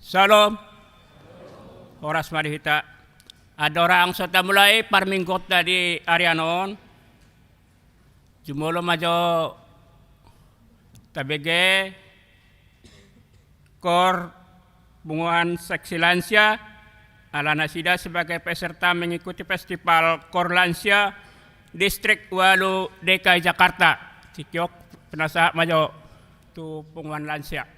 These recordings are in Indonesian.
Salam. Oras marihita. Ada orang sota mulai parminggot dari Arianon. Jumulo majo tabege kor bunguan seksi lansia Alana Sida sebagai peserta mengikuti festival Kor Lansia Distrik Walu DKI Jakarta. Cikyok penasa majo tu bunguan lansia.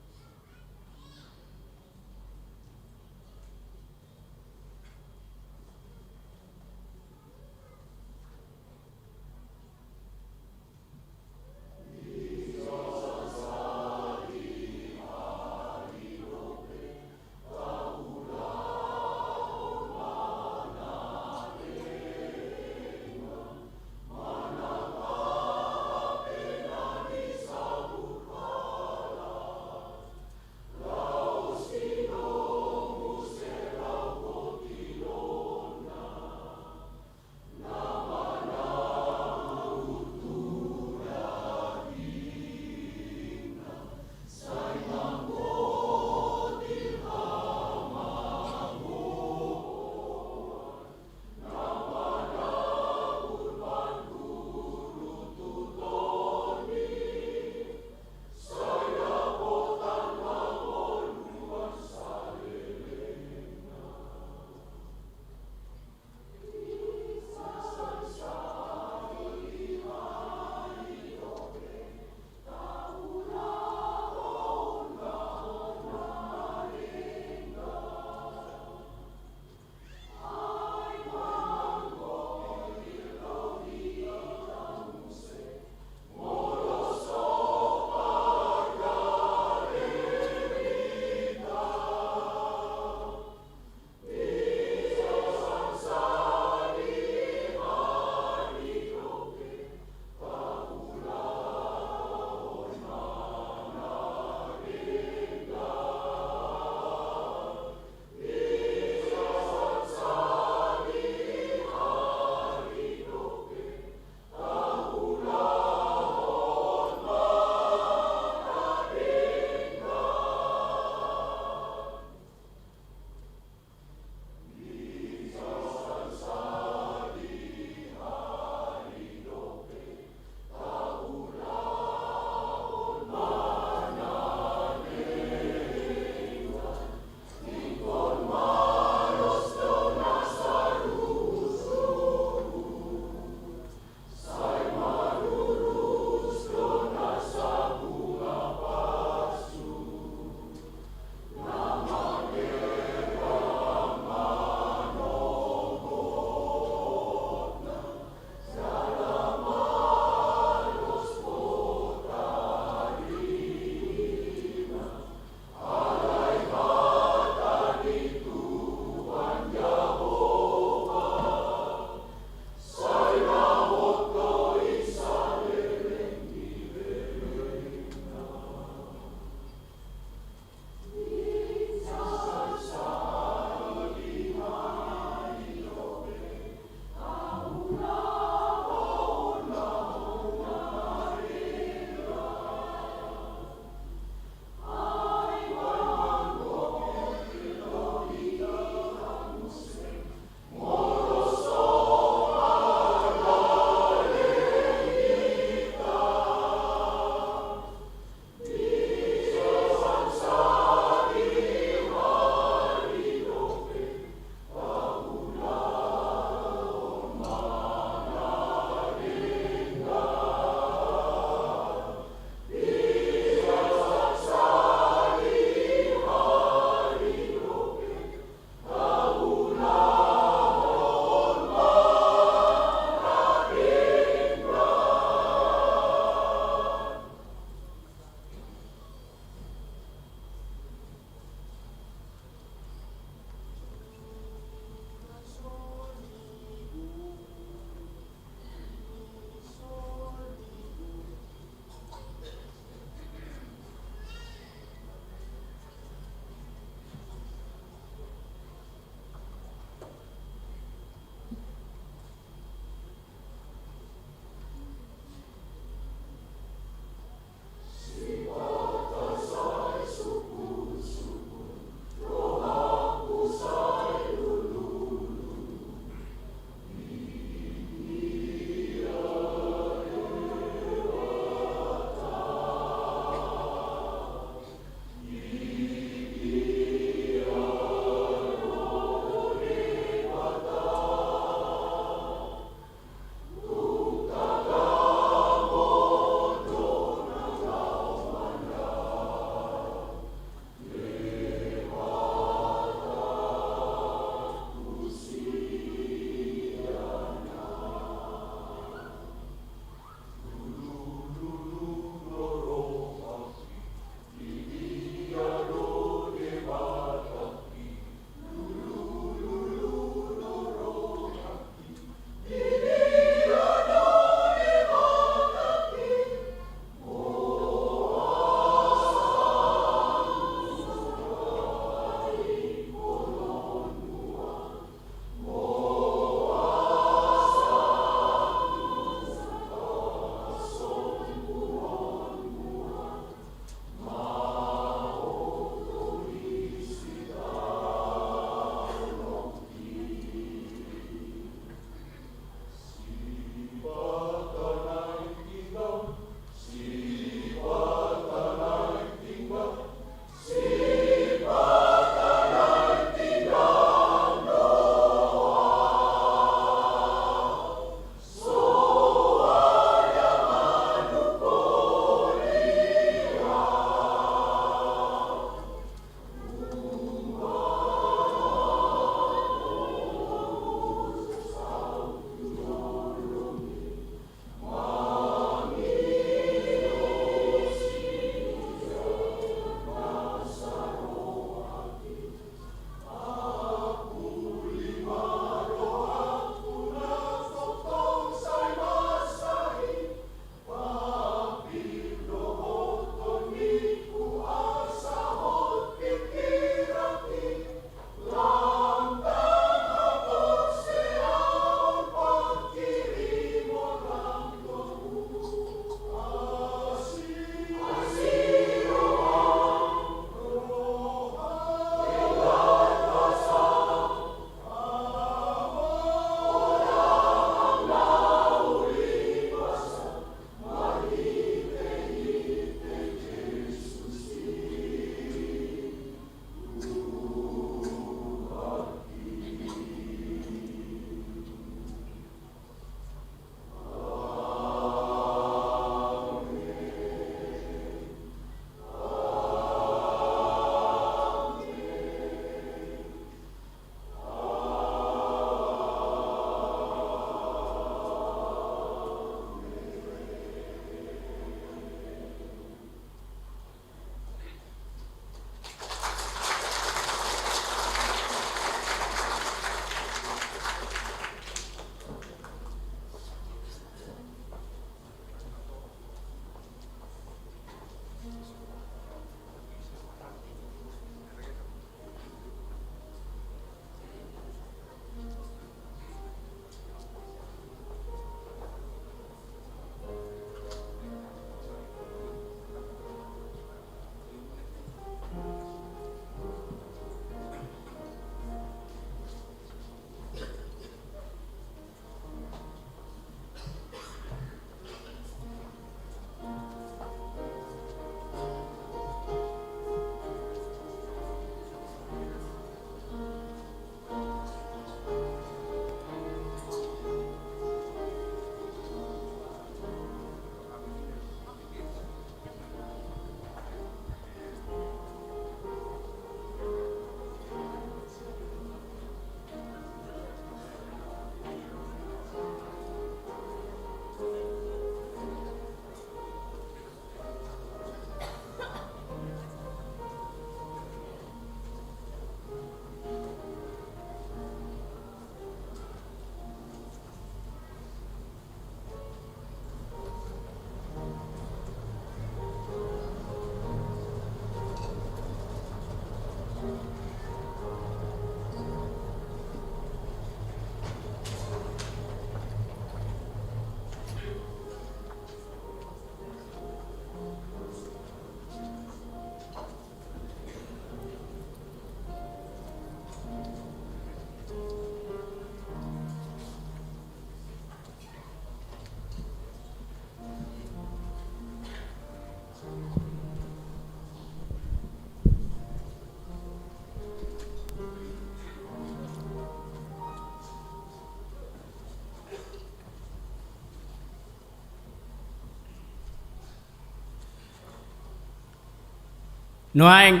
Nuaing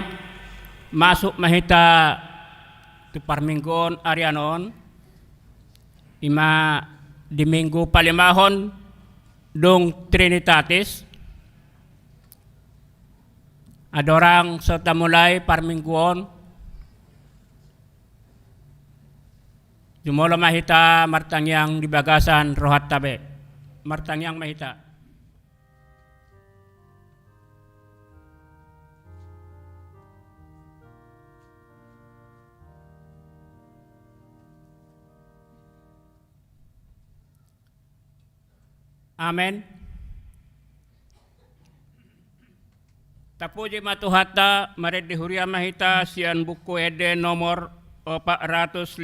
masuk mahita tu parminggon arianon ima di minggu palimahon dong Trinitatis ada orang serta mulai parmingguon jumolo mahita martangyang di bagasan rohat tabe martangyang mahita. Amen. Tapuji matuhata mared di huria mahita sian buku ede nomor 457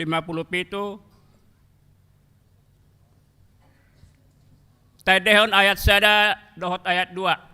tadehon ayat sada dohot ayat 2.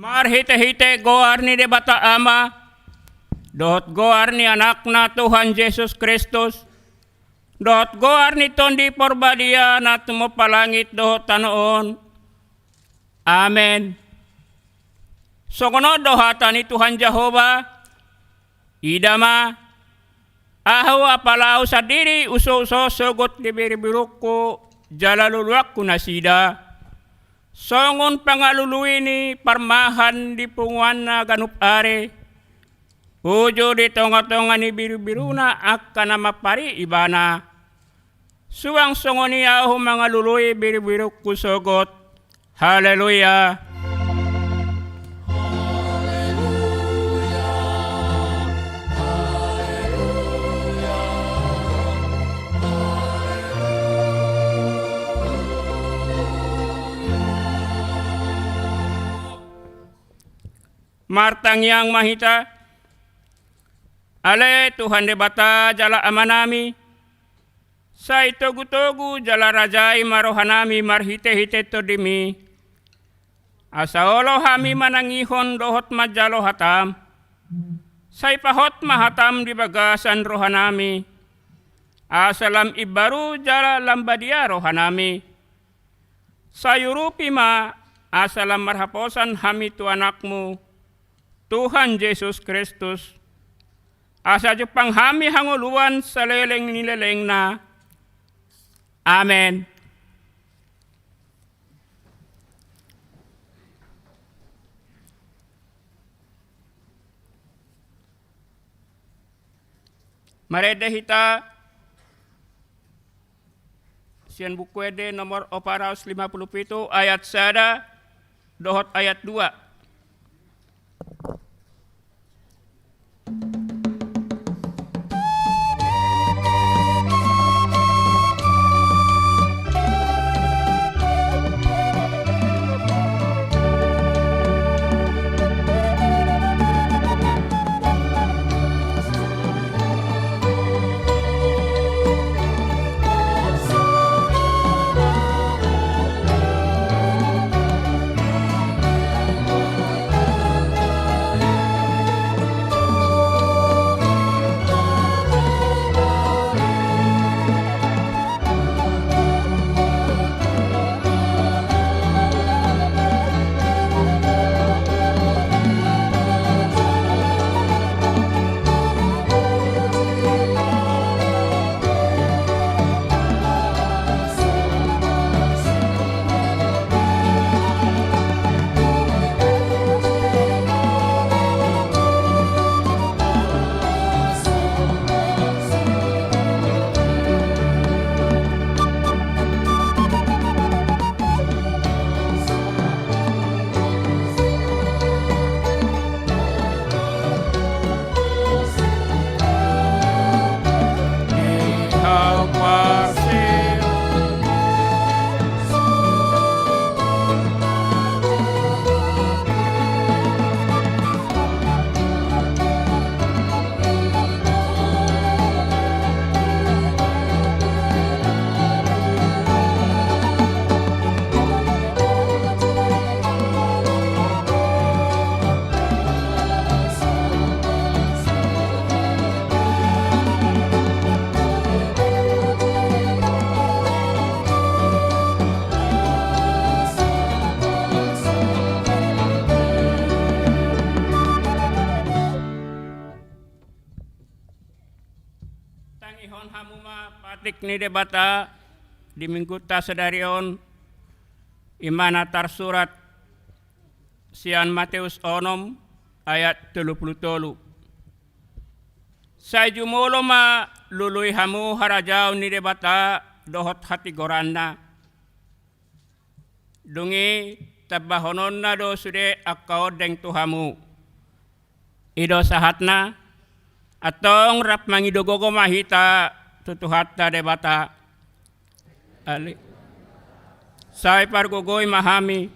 Marhite-hite goar ni de bata ama, dot goar ni anak na Tuhan Yesus Kristus, dot goar ni tondi porbadia na tumupalangit dohot tanoon. Amen. Sokono dohatan ni Tuhan Jehovah, idama, ahaw apalaw sa diri uso-uso sogot libiribiruko jalaluluak kunasida. Songon pangalului ni parmahan di punguan na ganup are. Ujo di tonga-tonga ni biru-biru na akan na mapari ibana. Suwang songon ni aho mga lului biru-biru kusogot. Haleluya. Martang yang mahita, ale Tuhan de bata jala amanami, say togu-togu jala rajai marohanami marhite-hite todimi, asaolo hami manangihon dohot majalo hatam, say pahot mahatam di bagasan rohanami, asalam ibaru jala lambadia rohanami, sayurupi ma asalam marhaposan hami tu anakmu, Tuhan Yesus Kristus, asa Jepang hami hanguluan sa leleng nileleng na. Amen. Marede hita Sian buku ede nomor 457 ayat 1 dohot ayat 2. Ihon hamuma patik ni debata di minggu tasadarion imana tar surat sian Matius onom ayat 33. Sa jumolo ma luluy hamu harajaw ni debata dohot hati goranda. Dungi tabahonon na do sude akaw deng tuhamu. Ido sahatna atong rap mangidogogo mahita tutuhatta debata ali sai pargogoy mahami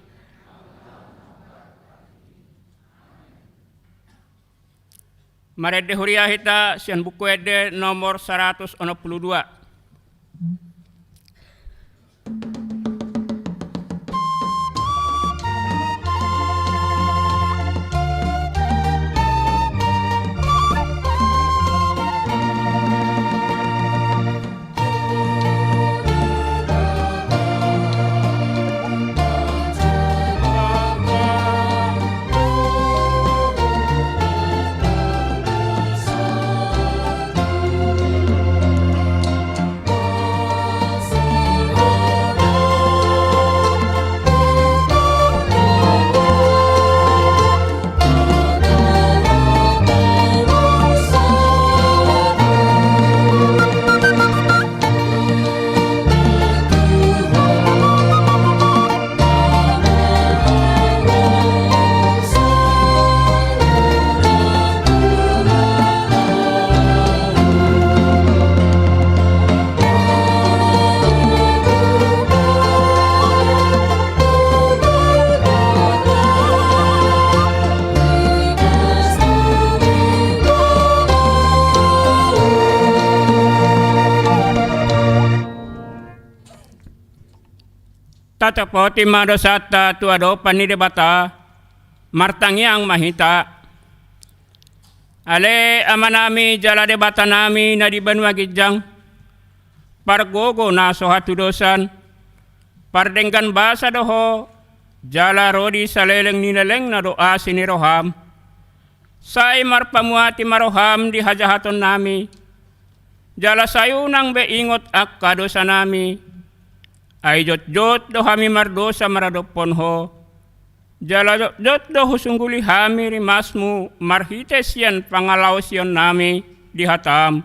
marede huria hita sian buku ede nomor 162. Tatapoti madosata tuado panidebata martangyang mahita. Ale amanami jala debata nami na di banwa gijang pargogo na sohatu dosan pardenggan basa doho jala rodi saleleng ninaleng na doa siniroham sai marpamuati maroham di hajahaton nami jala sayunang beingot akka dosa nami ay jot-jot do hami mardosa maradopon ho. Jala jot do husungguli hami rimasmu marhites yan pangalaw siyon nami di hatam.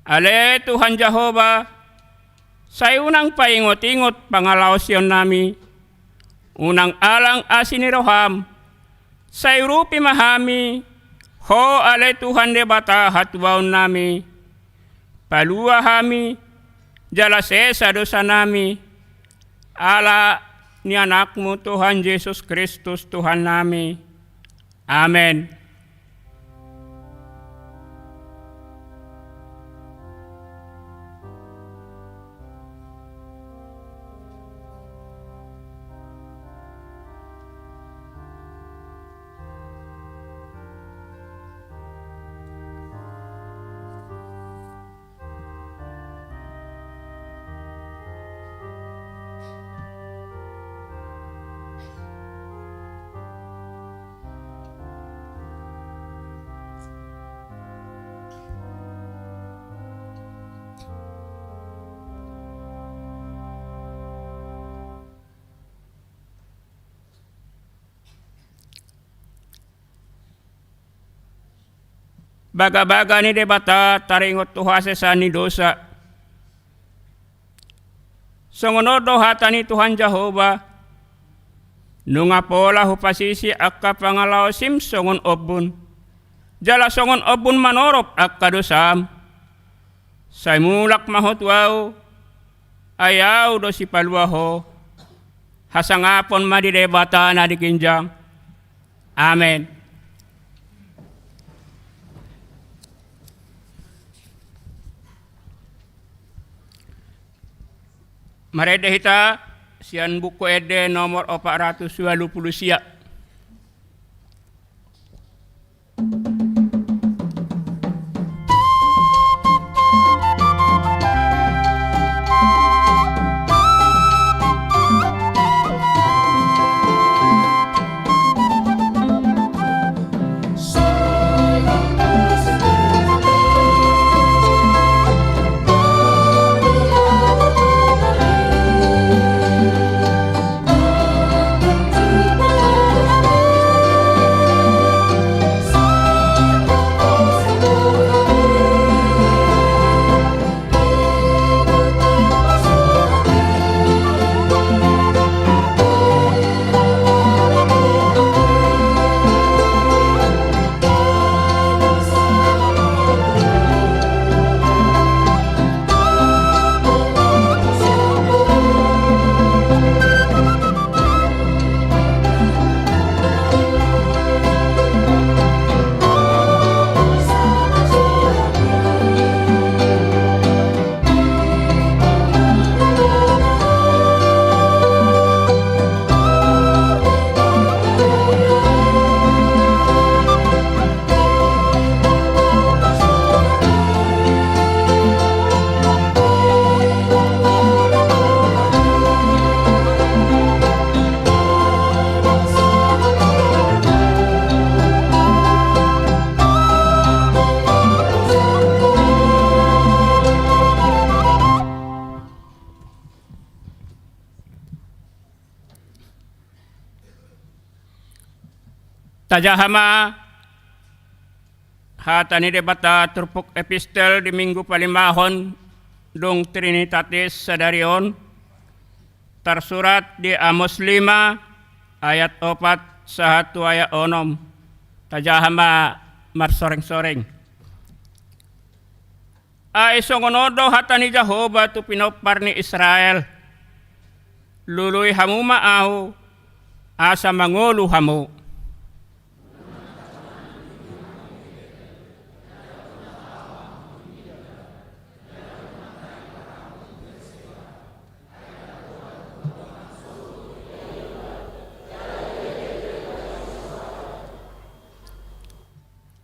Ale Tuhan Jehova, Sa unang paingot-ingot pangalawsyon nami, unang alang asini roham, sa Europe mahami, ho alay Tuhan de bata hatwaon nami, palua hami, jalase sa dosa nami, ala ni anakmu Tuhan Yesus Kristus Tuhan nami. Amen. Baga-baga ni debata taringot tuhase sa ni dosa. Songonodo hata ni Tuhan Jehova, nunga pola hupasisi akka pangalaw sim songon obun. Jala songon obun manorop akka dosam. Say mulak mahotwaw, ayaw do si paluaho. Hasangapon madi debata na dikinjang. Amen. Marede hita sian buku ede nomor 420 siap. Tajahama hatani debata turpuk epistel di minggu palimahon dong Trinitatis Sadarion tersurat di Amos 5 ayat 4 sahatu ayat 6. Tajahama marsoreng-soreng. Ay songonodo hatani Jehova tu pinopar ni Israel. Luluy hamu maaw asa mangulu hamu.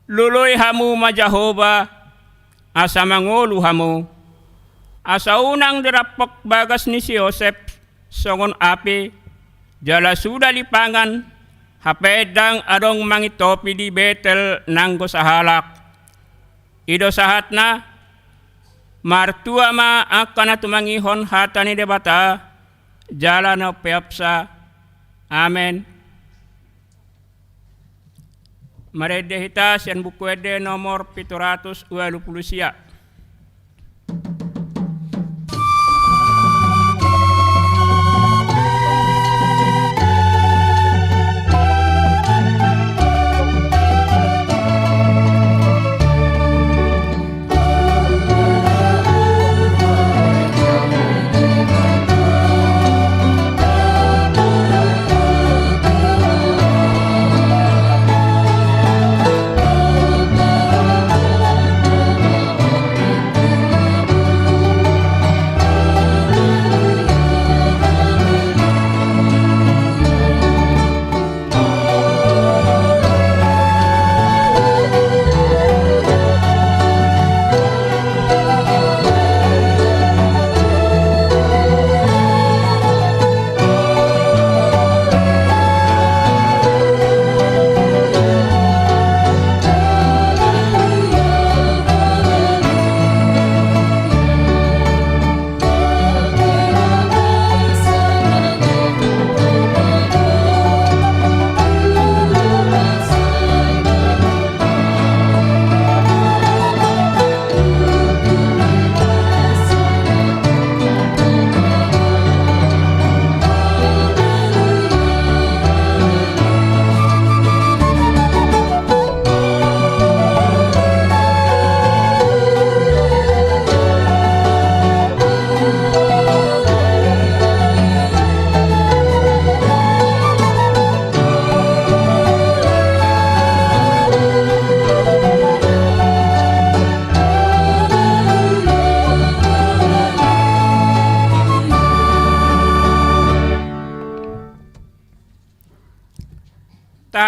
Luloy hamu ma Jehova, asa mangulu hamu. Asa unang dirapok bagas ni si Yosef, songon api, jala sudah lipangan, hapedang adong mangitopi di Betel nanggo sahalak. Ido sahat na, martua ma akan tumangihon hatani debata, jala na peapsa. Amen. Marede hita sian buku ede nomor 720 siap.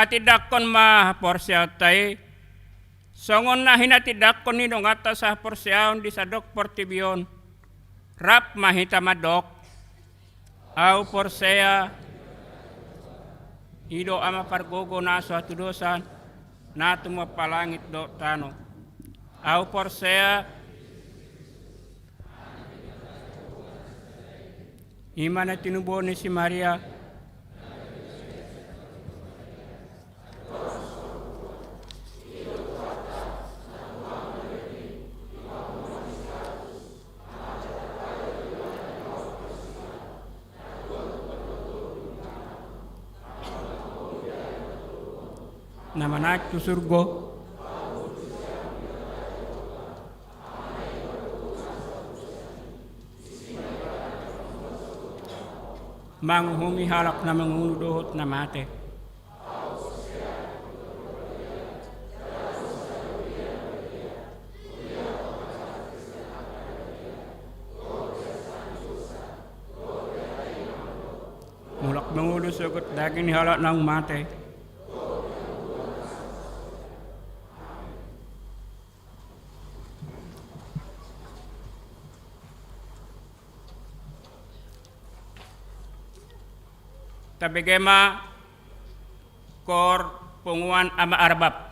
tidak kon ma porsya tai songon na hina tidak kon ni dong atas sah porsyaon di sadok portibion rap mahita madok au porsya ido ama pargogo na suatu dosan na tuma palangit do tano au porsya imana tinuboni si Maria nama nak tu surgo manghumi halak na mangunu dohot na mate mulak mangulu sugot daging halak nang mate tabegema kor punguan ama arbab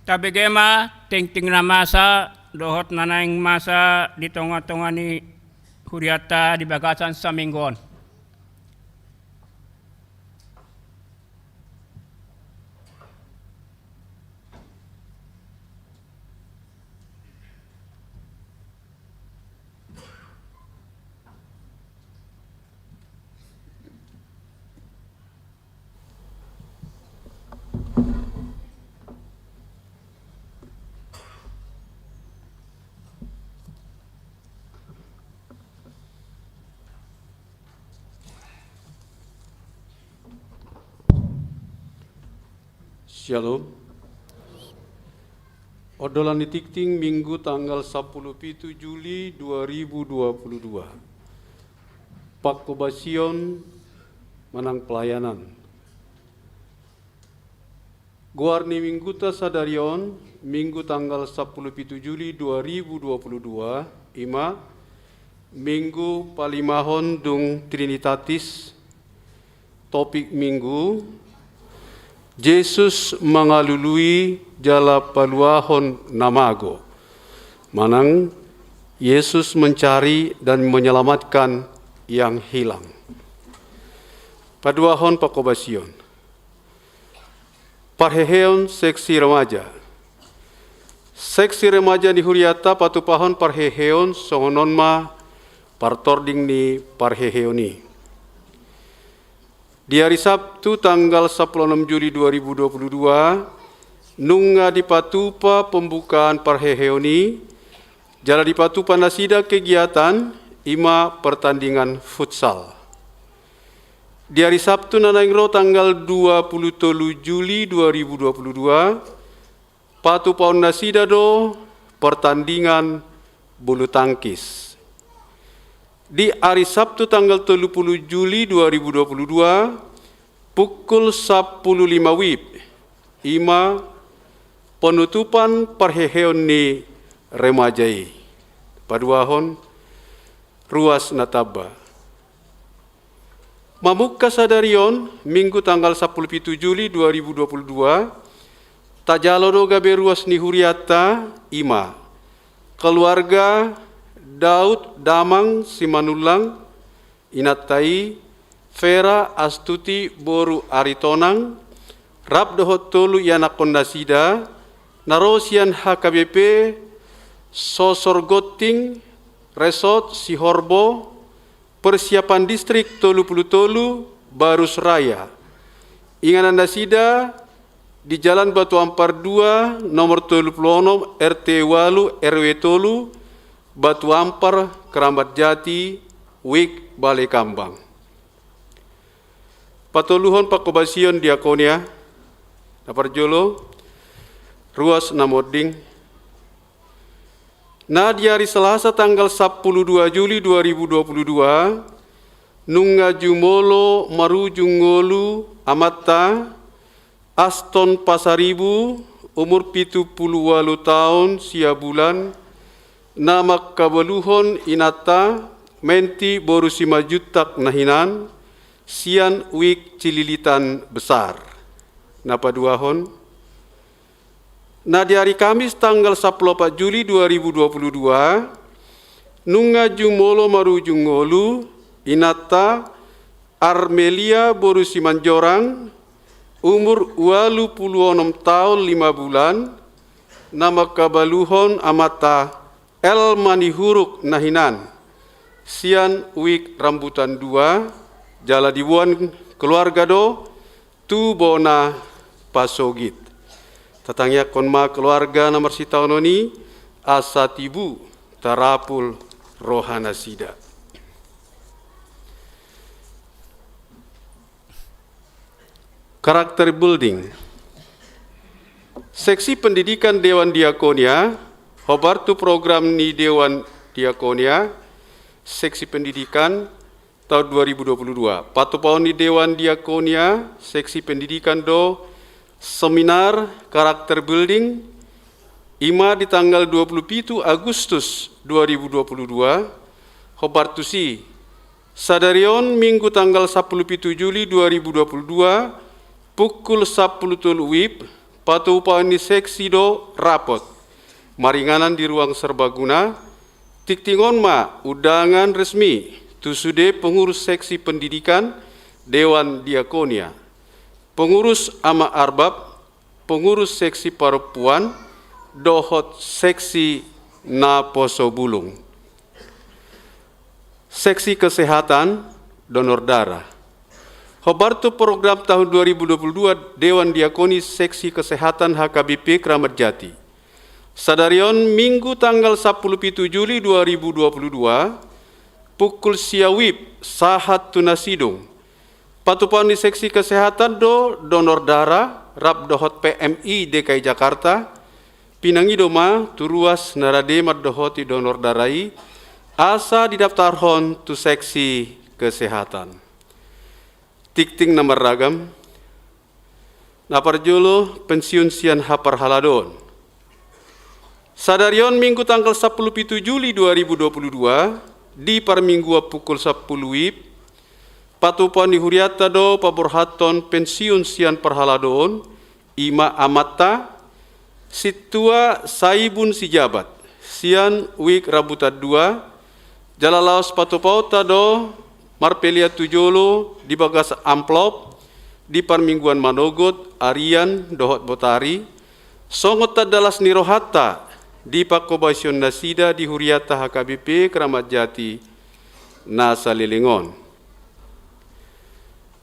Tapi gema ting-ting na masa dohot nanaing masa di tengah-tengah ni huriata di bagasan sa minggon. Shalom. Odolan ditikting Minggu tanggal 10 Juli 2022. Pakobasion menang pelayanan. Guarni Minggu ta sadarion Minggu tanggal 10 Juli 2022 ima Minggu palimahon dung Trinitatis. Topik Minggu Yesus mengalului jala paluahon namago. Manang Yesus mencari dan menyelamatkan yang hilang. Paduahon pakobasion. Parheheon seksi remaja. Seksi remaja di huriata patupahon parheheon songononma partording ni parheheoni. Di hari Sabtu tanggal 16 Juli 2022, nunga dipatupa pembukaan parheheoni, jala dipatupa nasida kegiatan ima pertandingan futsal. Di hari Sabtu nanaingro tanggal 23 Juli 2022, patupaon nasida do pertandingan bulu tangkis. Di hari Sabtu tanggal 30 Juli 2022 pukul 10.05 WIB ima penutupan parheheon ni remajai paduahon ruas nataba. Mamuka sadarion Minggu tanggal 10 Juli 2022 tajalodo gabe ruas ni huriata ima keluarga Daud Damang Simanulang Inatai Vera Astuti Boru Aritonang Rab dohot tolu yana kondasida Narosian HKBP Sosor Goting Resort Sihorbo persiapan distrik Tolu Barus Raya inganan dasida di Jalan Batu Ampar 2 nomor 36 RT Walu RW Tolu Batu Ampar, Kerambat Jati, Wik, Balai Kambang. Patoluhon pakobasion diakonia, naparjolo, ruas namoding. Nah di hari Selasa tanggal 12 Juli 2022, nunga jumolo marujungolu amata, Aston Pasaribu, umur 78 tahun, sia bulan, nama kabaluhon inata menti boru 5 jutak nahinan sian wik cililitan besar. Napa duahon? Nah di hari Kamis tanggal 14 Juli 2022 nunga jumolo marujungolu inata Armelia boru simanjorang umur 86 tahun 5 bulan nama kabaluhon amata El Manihuruk Nahinan sian wik rambutan 2 jala dibuan keluarga do tu bona pasogit tatangya konma keluarga nomor sitaunoni asatibu tarapul rohana sida. Karakter building. Seksi pendidikan Dewan Diakonia Hobartu program ni Dewan Diakonia, Seksi Pendidikan tahun 2022. Patupahon ni Dewan Diakonia, Seksi Pendidikan do seminar karakter building ima di tanggal 27 Agustus 2022. Hobartusi sadarion Minggu tanggal 17 Juli 2022 pukul 10 WIB patu upahan ni seksi do rapot. Maringanan di ruang serbaguna, tiktingon ma undangan resmi tusude pengurus seksi pendidikan Dewan Diakonia, pengurus ama arbab, pengurus seksi perempuan, dohot seksi na poso bulung. Seksi kesehatan, donor darah. Hobartu program tahun 2022 Dewan Diakoni Seksi Kesehatan HKBP Kramat Jati. Sadarion Minggu tanggal 17 Juli 2022, pukul siawib sahat tunasidung. Patupan di Seksi Kesehatan do donor darah, rap dohot PMI DKI Jakarta, pinangido ma turuas narade mat dohoti donor darai, asa didaftarhon tu Seksi Kesehatan. Tikting nomor ragam, naparjolo pensiun sian hapar haladon. Sadarion Minggu tanggal 17 Juli 2022, di parminggua pukul 10 wib, patupan di huriata do paborhaton pensiun sian perhaladon, ima amata, situa saibun sijabat, sian wik rabuta 2, jalalaos patupauta do, marpelia tujolo di bagas amplop di parmingguan manogot arian dohot botari songot tadalas nirohata di pakobasion nasida di huriata HKBP Kramat Jati nasa lilingon.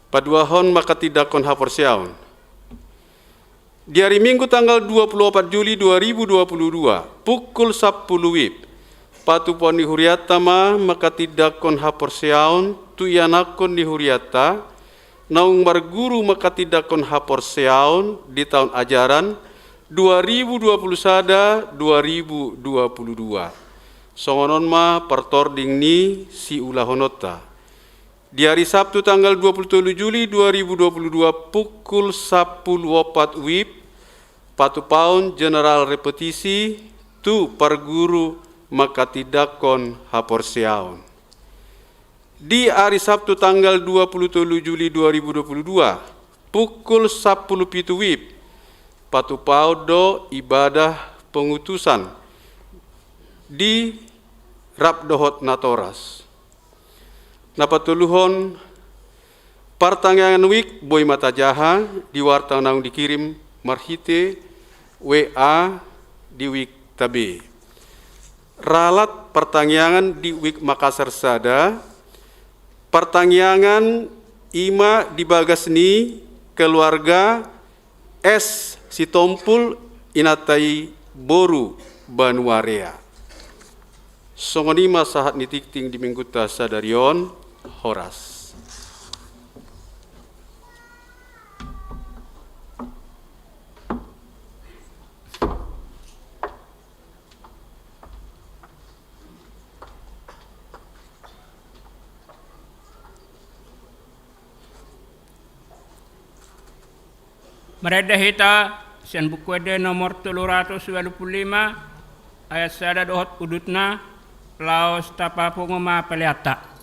Paduahon maka tidakon haporsiaon. Di hari Minggu tanggal 24 Juli 2022 pukul 10 wib patupon di huriata maka tidakon haporsiaon tuyanakon di huriata naung marguru maka tidakon haporsiaon di tahun ajaran 2021-2022. Songonon ma pertording ni si ulahonota. Di hari Sabtu tanggal 27 Juli 2022 pukul 10.04 wib patupaun general repetisi tu parguru maka tidakon haporsiaon. Di hari Sabtu tanggal 27 Juli 2022 pukul 10.07 wib patupau do ibadah pengutusan di Rapdohot Natoras. Napatuluhon pertanyaan wik boy mata jaha di warta naung dikirim marhite WA di wik tabe. Ralat pertanyaan di wik Makassar sada, pertanyaan ima di bagasni keluarga S Sitompul inatai boru Banuarea. Songonima sahat nitikting di mingguta sadarion horas. Mereda hita sian bukuede nomor 325 ayat sada dohot udutna laos tapa punguma peliata.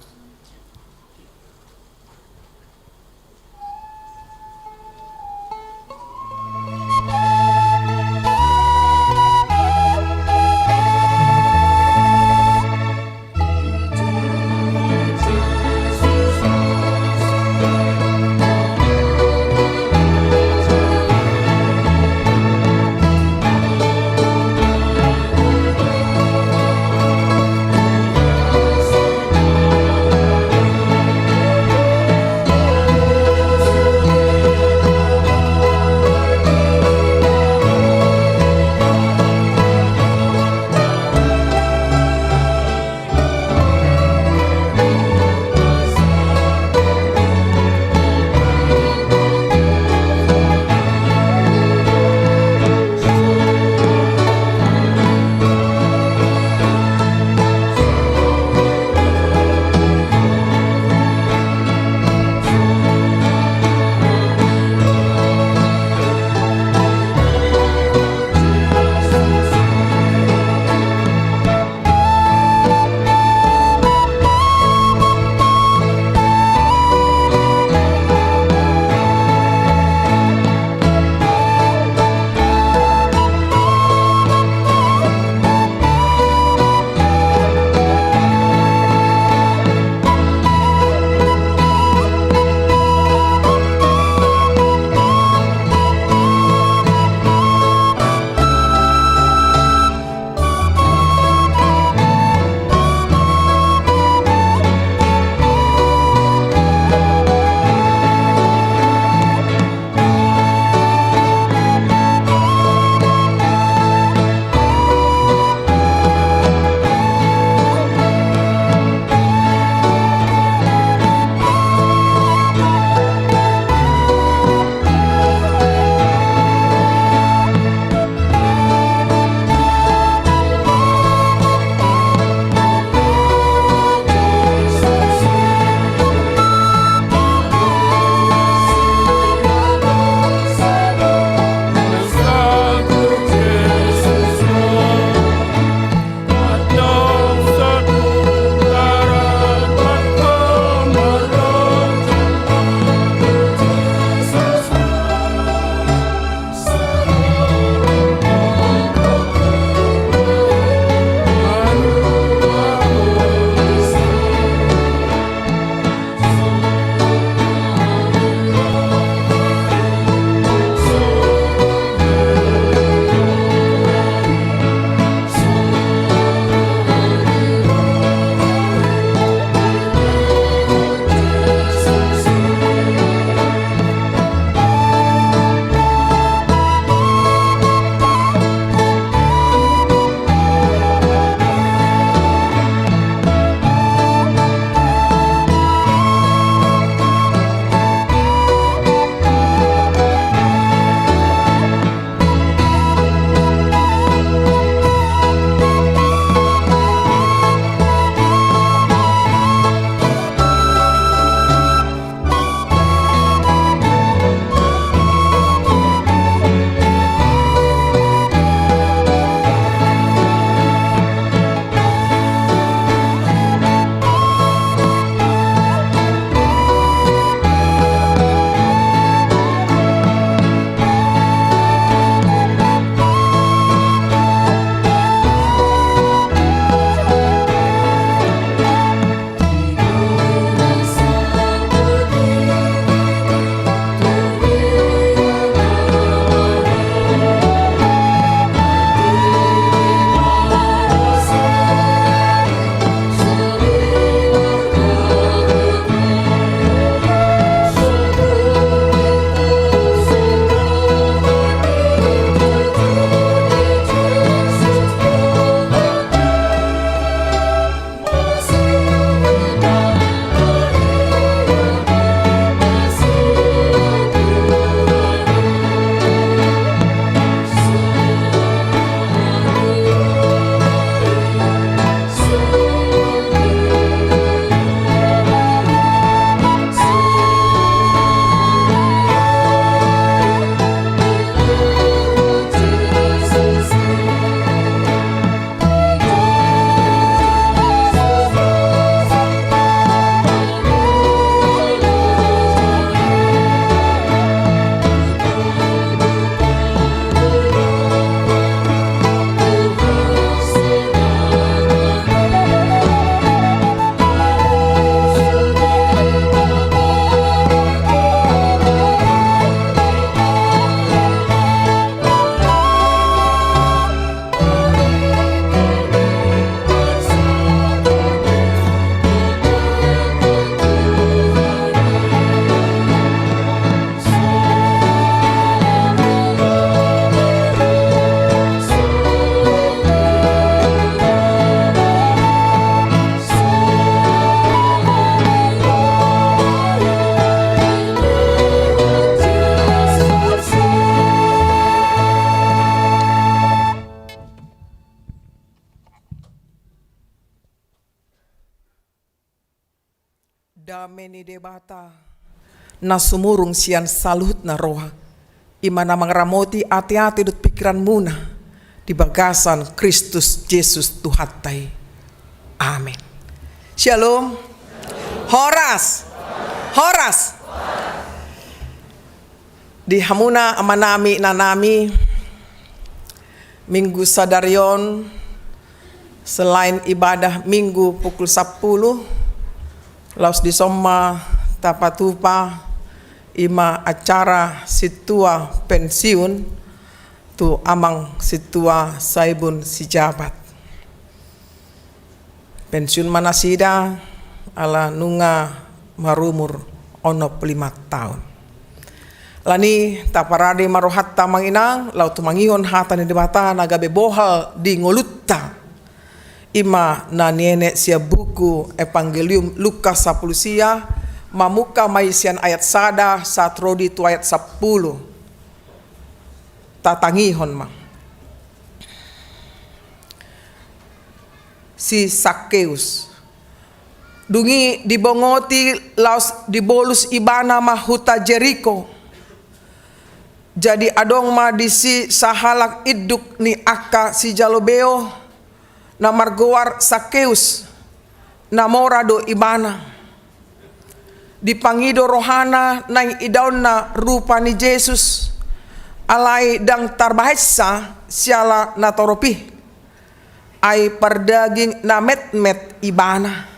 dameni debata na sumurung sian salut na roha imana mangramoti ati-ati dut pikiran muna di bagasan Kristus Yesus Tuhatai. Amin. Shalom. Horas. Horas. Di hamuna amanami nanami Minggu Sadarion, selain ibadah Minggu pukul 10, laus di Soma tapatupa ima acara situa pensiun tu amang situa saibun si jabat. Pensiun manasida ala nunga marumur ono 5 tahun. Lani taparade marohat tamanginang lau tumangihon hata ni debata nagabe bohal di ngolutta ima na niene sia buku Evangelium Lukas 10 sia mamuka maisian ayat sada satrodi tu ayat 10 tatangihon ma si Sakeus dungi dibongoti laus dibolus ibana mahuta Jericho. Jadi adong ma disi sahalak iduk ni aka si jalobeo na margoar Sakeus na morado ibana dipangido rohana nang idaon na rupa ni Jesus alai dang tarbahasa siala na toropi ay pardaging na met ibana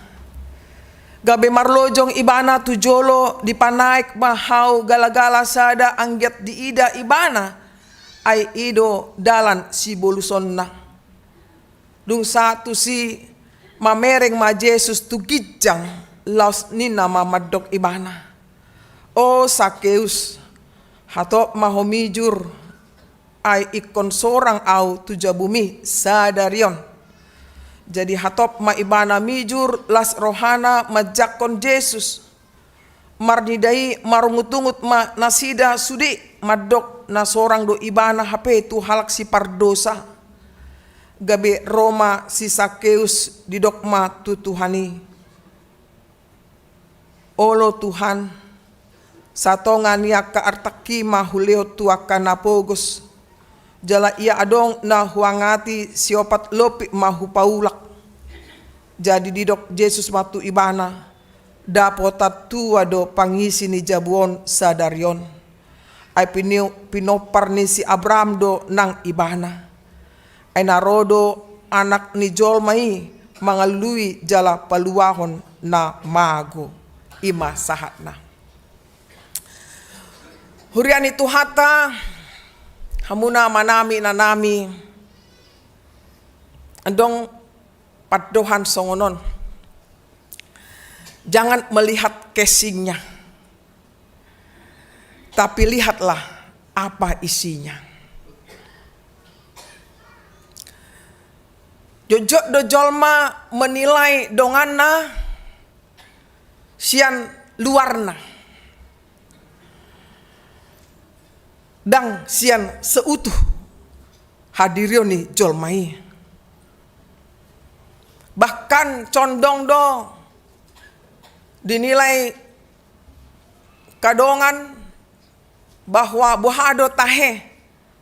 gabe marlojong ibana tujolo dipanaik mahau galagala sada angget diida ibana ay ido dalan si boluson na dung satu si mamereng ma Jesus tugijang laus nina mamadok ibana. O Sakeus hatop mahomijur ay ikon sorang au tuja bumi sadarion. Jadi hatop ma ibana mijur las rohana majakon Jesus marnidai marungutungut ma nasida sudi madok na sorang do ibana hape tu halak si pardosa gabe Roma si Sakeus didok ma tutuhani olo Tuhan satongan ya ka artaki mahuleo tuaka napogos jala ia adong na huangati siopat lopi mahu paulak. Jadi didok Jesus matu ibana dapotat tua do pangisi ni jabuon sadarion. Ay pinopar ni si Abraham do nang ibana. Ay narodo anak ni Jolmai mangalui jala paluahon na mago ima sahatna. Hurian itu hata hamuna manami nanami andong padohan songonon. Jangan melihat casingnya, tapi lihatlah apa isinya. Jojok do jolma menilai dongana sian luarna dang sian seutuh hadirioni jolmai. Bahkan condong do dinilai kadongan bahwa bohado tahe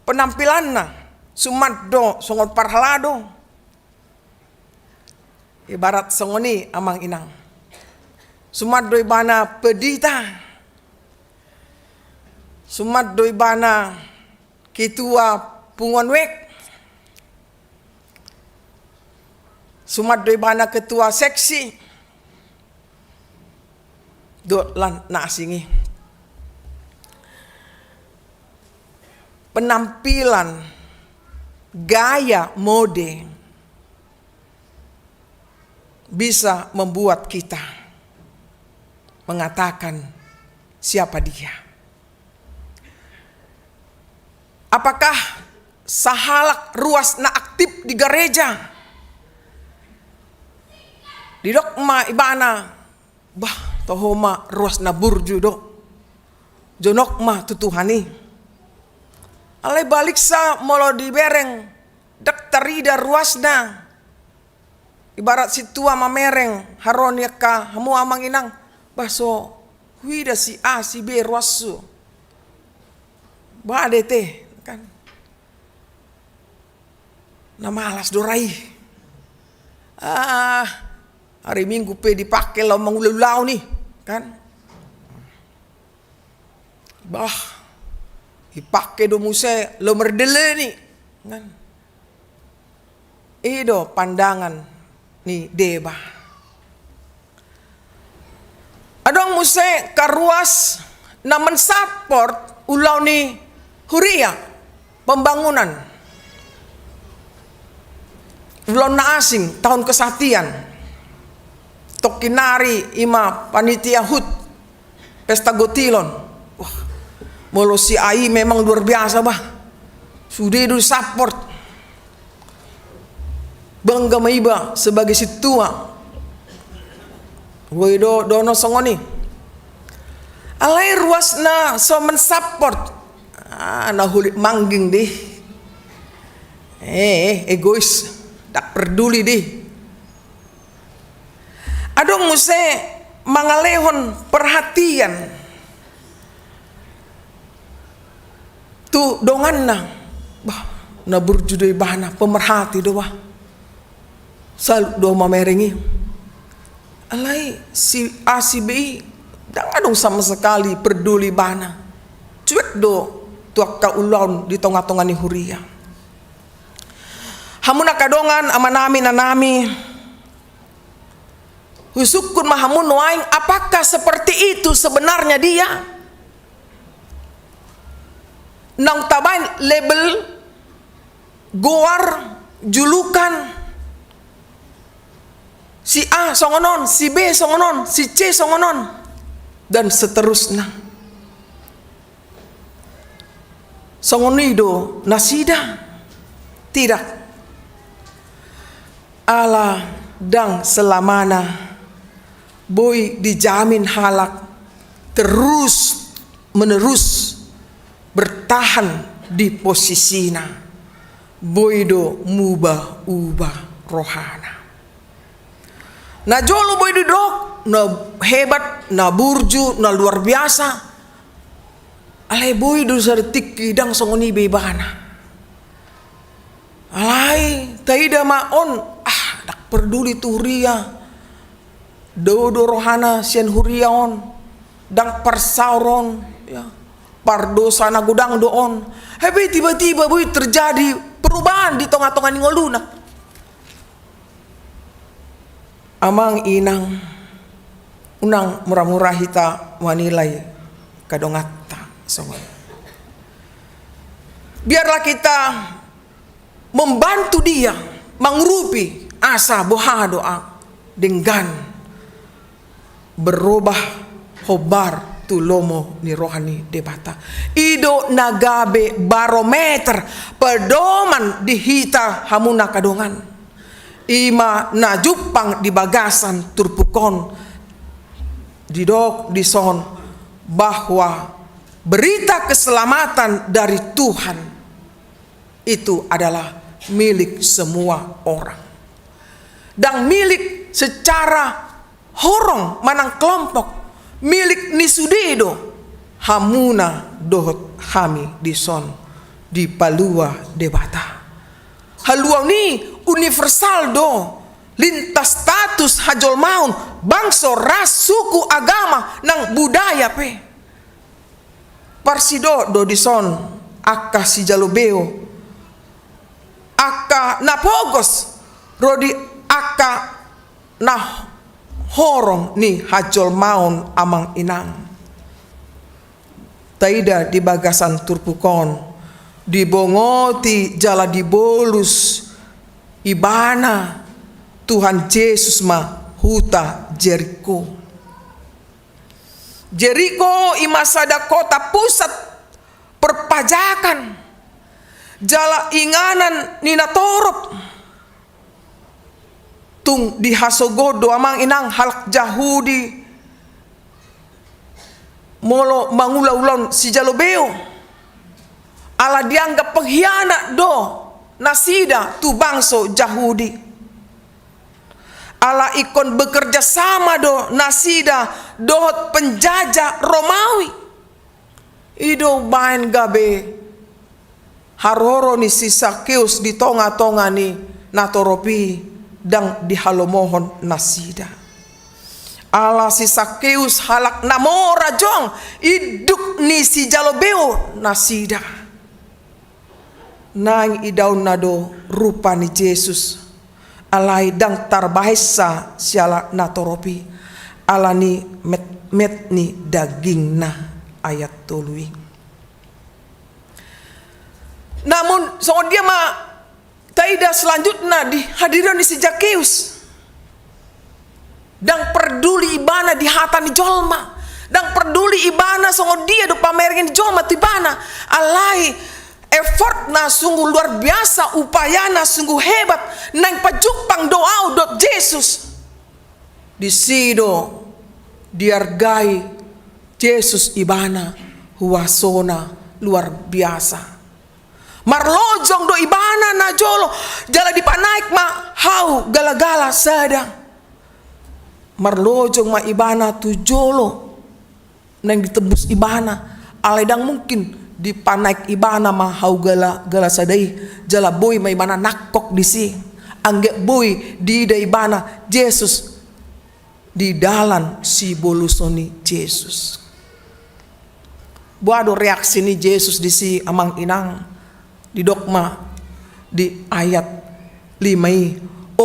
penampilanna sumaddo songon parhalado ibarat songoni amang inang sumaddo ibana pedita sumaddo ibana kitua pungon wek sumaddo ibana ketua seksi do lan na asingi penampilan gaya mode bisa membuat kita mengatakan siapa dia. Apakah sahalak ruas na aktif di gereja? Di dokma ibana bah tohoma ruas na burju do jonok ma tutuhani alai balik sa molo di bereng dak tarida ruasna ibarat situa mamereng haron ka hamu amang inang baso huida si A si B ruasu ba teh kan na malas dorai hari Minggu pe dipakai lo mengulau nih kan bah dipakai do muse lo merdele nih kan do pandangan nih deba adong muse karuas na mensupport ulau nih huria pembangunan ulau na asing tahun kesatian tokinari ima panitia hut pesta gotilon. Wah, molo si Ai memang luar biasa bah. Sudah itu support. Bangga maiba sebagai si tua. Woido dono songoni. Alai ruas na so mensupport. Na huli mangging deh. Egois. Tak peduli deh. Adong muse mangalehon perhatian tu dongan na burjudai bahana pemerhati doa sal do mamerengi alai si A si B dang adong sama sekali peduli bahana cuek do tuak ka ulon di tonga-tonga ni huria hamuna kadongan amanami nanami husukun mahamun waing, apakah seperti itu sebenarnya dia? Nang tabain label, goar, julukan, si A songonon, si B songonon, si C songonon, dan seterusnya. Songonido nasida, tidak. Allah dang selamana. Boy dijamin halak terus menerus bertahan di posisinya. Boy do mubah ubah rohana. Na jolo boy do dok, na hebat, na burju, na luar biasa. Alai boy do sartik kidang songoni bebana. Alai taida maon dak peduli turia. Dodo rohana sian huriaon dang persauron ya pardosa na gudang doon hebe tiba-tiba boy terjadi perubahan di tengah-tengah ningoluna amang inang unang murah-murah hita wanilai kadongata semua biarlah kita membantu dia mengrupi asa boha doa dengan berubah hobar tulomo ni rohani debata ido nagabe barometer pedoman dihita hamuna kadongan ima najupang di bagasan turpukon didok dison bahwa berita keselamatan dari Tuhan itu adalah milik semua orang dan milik secara horong manang kelompok milik nisudedo hamuna dohot hami dison di palua debata haluau ni universal do lintas status hajol maun bangso ras suku agama nang budaya pe parsido do dison akka si jalobeo akka napogos rodi akka nah horong ni hajol maun amang inang taida di bagasan turpukon dibongoti jala dibolus ibana Tuhan Yesus ma huta Jericho imasada kota pusat perpajakan jala inganan nina torop tung di hasogodo amang inang halak Jahudi molo mangula-ulon si jalobeo ala dianggap pengkhianat do nasida tu bangso Jahudi ala ikon bekerja sama do nasida dohot penjajah Romawi. Ido bain gabe haroro ni si Sakeus di tonga-tonga ni natoropi dang dihalomohon nasida. Ala si Sakeus halak namora jong iduk ni si jalobeo nasida. Nang idaun nado rupa ni Yesus alai dang tarbahesa siala natoropi alani met ni daging na ayat tului. Namun soal dia taida selanjutnya di hadiran di si Zakeus dan peduli ibana di hatani jolma dan peduli ibana soal dia do pamerin jolma tibana alai effort na sungguh luar biasa, upayana sungguh hebat nang pajupang doa dot Yesus di sido diargai Yesus ibana huasona luar biasa. Marlojong do ibana na jolo jala dipanaik ma hau gala-gala sadang. Marlojong ma ibana tu jolo nang ditebus ibana aledang mungkin dipanaik ibana ma hau gala-gala sadai jala boy ma ibana nakok di si angge boy di da ibana Yesus di dalan si bolusoni Yesus. Buado reaksi ni Yesus di si amang inang di dogma di ayat 5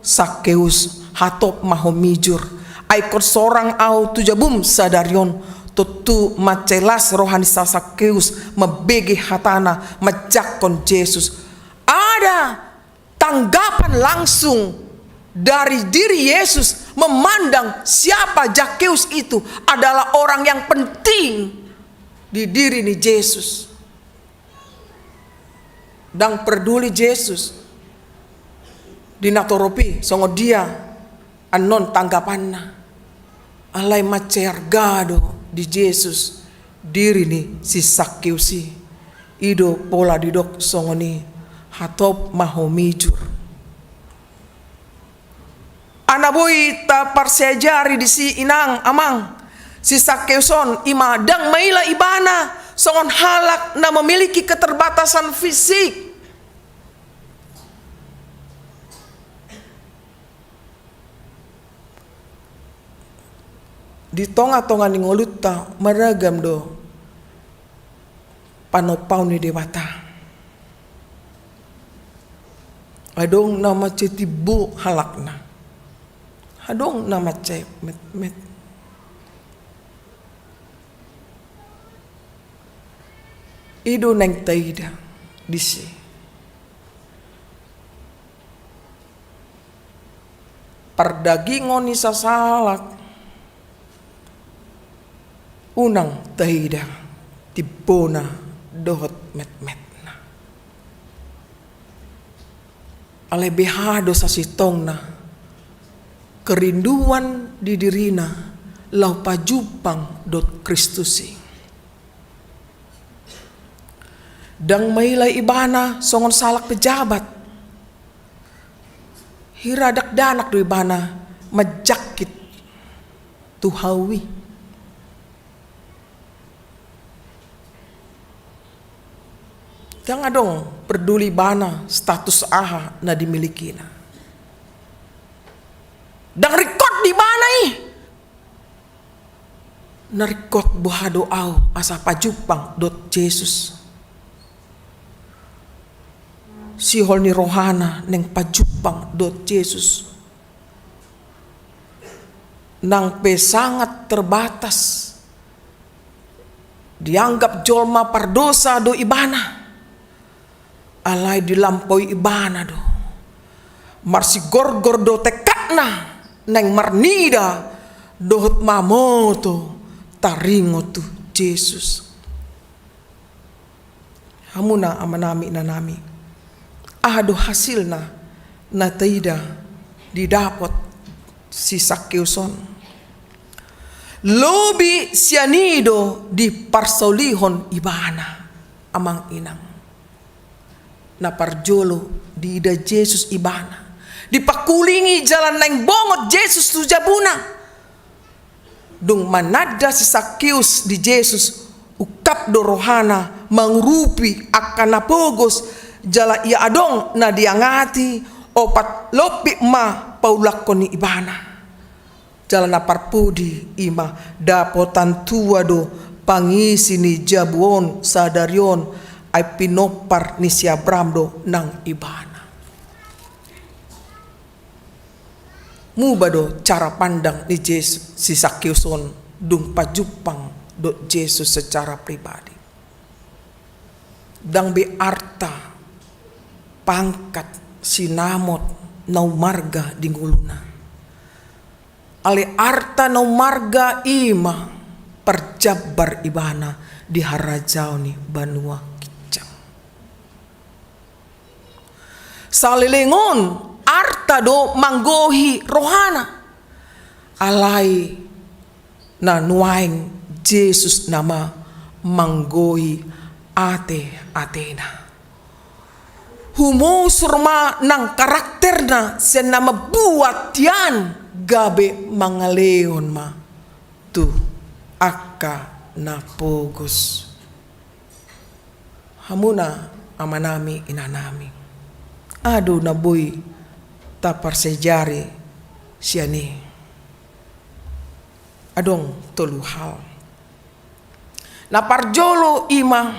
Sakeus hatop mahomijur aikor sorang au tujabum sadarion tutu macelas rohani Sakeus mebege hatana majakon Yesus. Ada tanggapan langsung dari diri Yesus memandang siapa Zakeus itu adalah orang yang penting di diri ni Yesus. Dan peduli Yesus dinatoropi songo dia anon tanggapanna alai macergado di Yesus diri ni si Sakiusi ido pola didok songo ni hatop mahomijur anabui ta parsejari di si inang amang si Sakiuson ima dang maila ibana songon halak na memiliki keterbatasan fisik. Di tonga-tonga ni ngoluta maragam do panopau ni dewata. Adong nama cetibu halakna. Adong nama cep met. Ido neng taida disi. Perdagingon ni sasalak. Unang taida tibona dohot met-metna. Alebehado sa sitongna kerinduan di dirina lau pajupang dot Kristusi. Dang mailay ibana songon salak pejabat. Hiradak danak do ibana majakit tuhawi. Jangan dong peduli bana status aha na dimiliki na. Dan record di mana Narikot buhado au asa pajupang dot Yesus. Sihol ni rohana neng pajupang dot Yesus. Nang pe sangat terbatas. Dianggap jolma pardosa do ibana. Alai dilampaui ibana do. Marsi gorgor do tekatna neng marnida dohot mamoto taringo tu Yesus. Hamuna amanami nanami. Ahado hasilna na taida didapot si Sakiuson. Lobi sianido di parsolihon ibana amang inang. Na parjolo di ida Yesus ibana. Dipakulingi jalan neng bongot Yesus tu jabuna. dung manada si Sakius di Yesus ukap do rohana mangrupi akan napogos jala ia adong na diangati opat lopi ma paulakon ni ibana jala na parpudi ima dapotan tua do pangisi ni jabuon sadarion ay pinopar ni si Abraham do nang ibana. Muba do cara pandang ni Yesus si Sakiuson dung pajupang do Yesus secara pribadi. Dang be arta pangkat sinamot nau marga di nguluna. Ale arta nau marga ima perjabar ibana di harajau ni banua kicang. Salilingon arta do manggohi rohana alai na nuaing Yesus nama manggohi atena humosurma nang karakterna sen nama buat yan gabe mangaleon ma tu akka na pogos hamuna amanami inanami adu na boy tapar sejari siani adong tolu hal na parjolo ima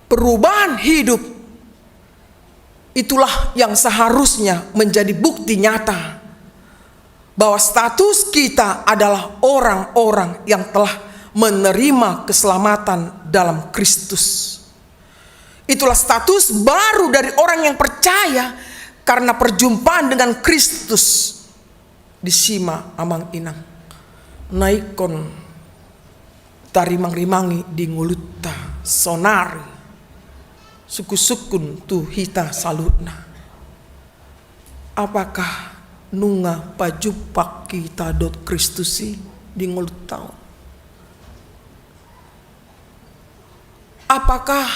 perubahan hidup itulah yang seharusnya menjadi bukti nyata bahwa status kita adalah orang-orang yang telah menerima keselamatan dalam Kristus. Itulah status baru dari orang yang percaya karena perjumpaan dengan Kristus. Disima amang inang naikon tarimang-rimangi di ngulutta sonari suku-sukun tu hita salutna. Apakah nunga pajupak kita dot Kristusi di ngulutta? Apakah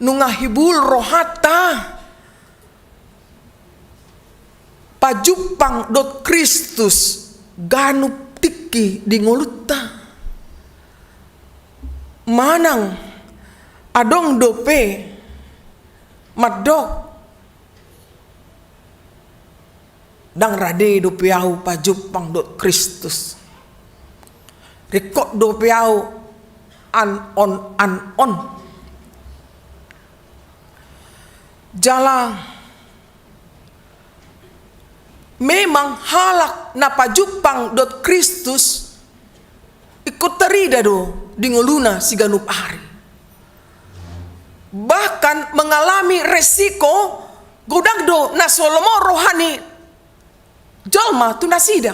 nunga hibul rohata pajupang dot Kristus ganup tiki di ngulutta manang adong dope madok dang rade dope au pajupang dot Kristus rekod dope au an on jalan memang halak na pajupang dot Kristus ikut terida do di nguluna si ganup hari bahkan mengalami resiko godag do na solomo rohani jalma tu nasida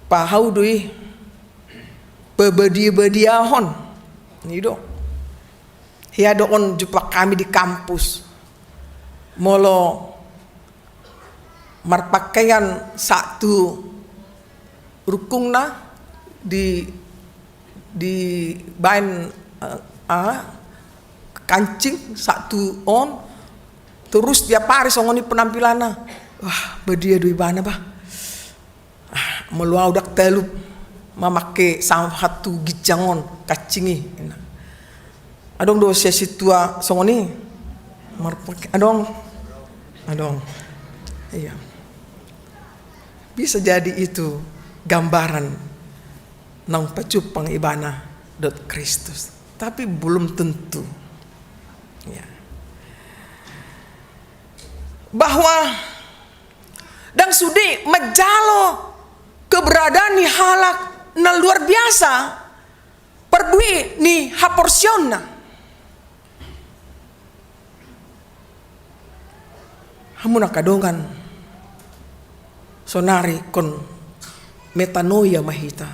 pahau doi bebedia-bediahon ni do hiya doon jupak kami di kampus molo marpakaian satu rukungna di bain kancing satu on terus tiap hari songoni penampilana wah bedia dui bana bah meluau dak telu mamake satu gijangon kacingi adong do sesi tua songoni marpake adong iya bisa jadi itu gambaran nang pacupang ibana dot Kristus tapi belum tentu ya. Bahwa dan sudi majalo keberadaan ni halak na luar biasa perdui ni haporsionna hamuna kadongan sonari kon metanoia mahita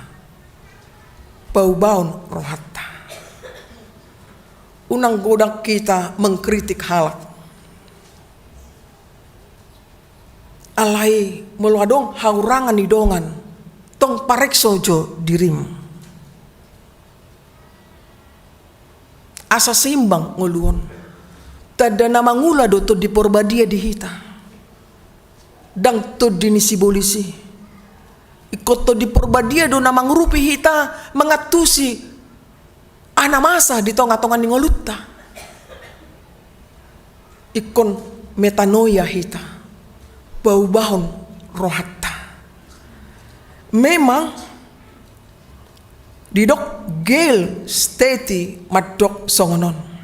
paubaun rohata unang godang kita mengkritik halak alai meluadong haurangan idongan tong parek sojo dirim asa simbang nguluon tada nama ngula doto di porbadia dihita dang to dinisi bolisi ikut to di porbadia do namang rupi hita mengatusi ana masa di tonga-tonga ni ngolutta ikon metanoia hita bau-bahon rohatta memang didok gel steti madok songonon.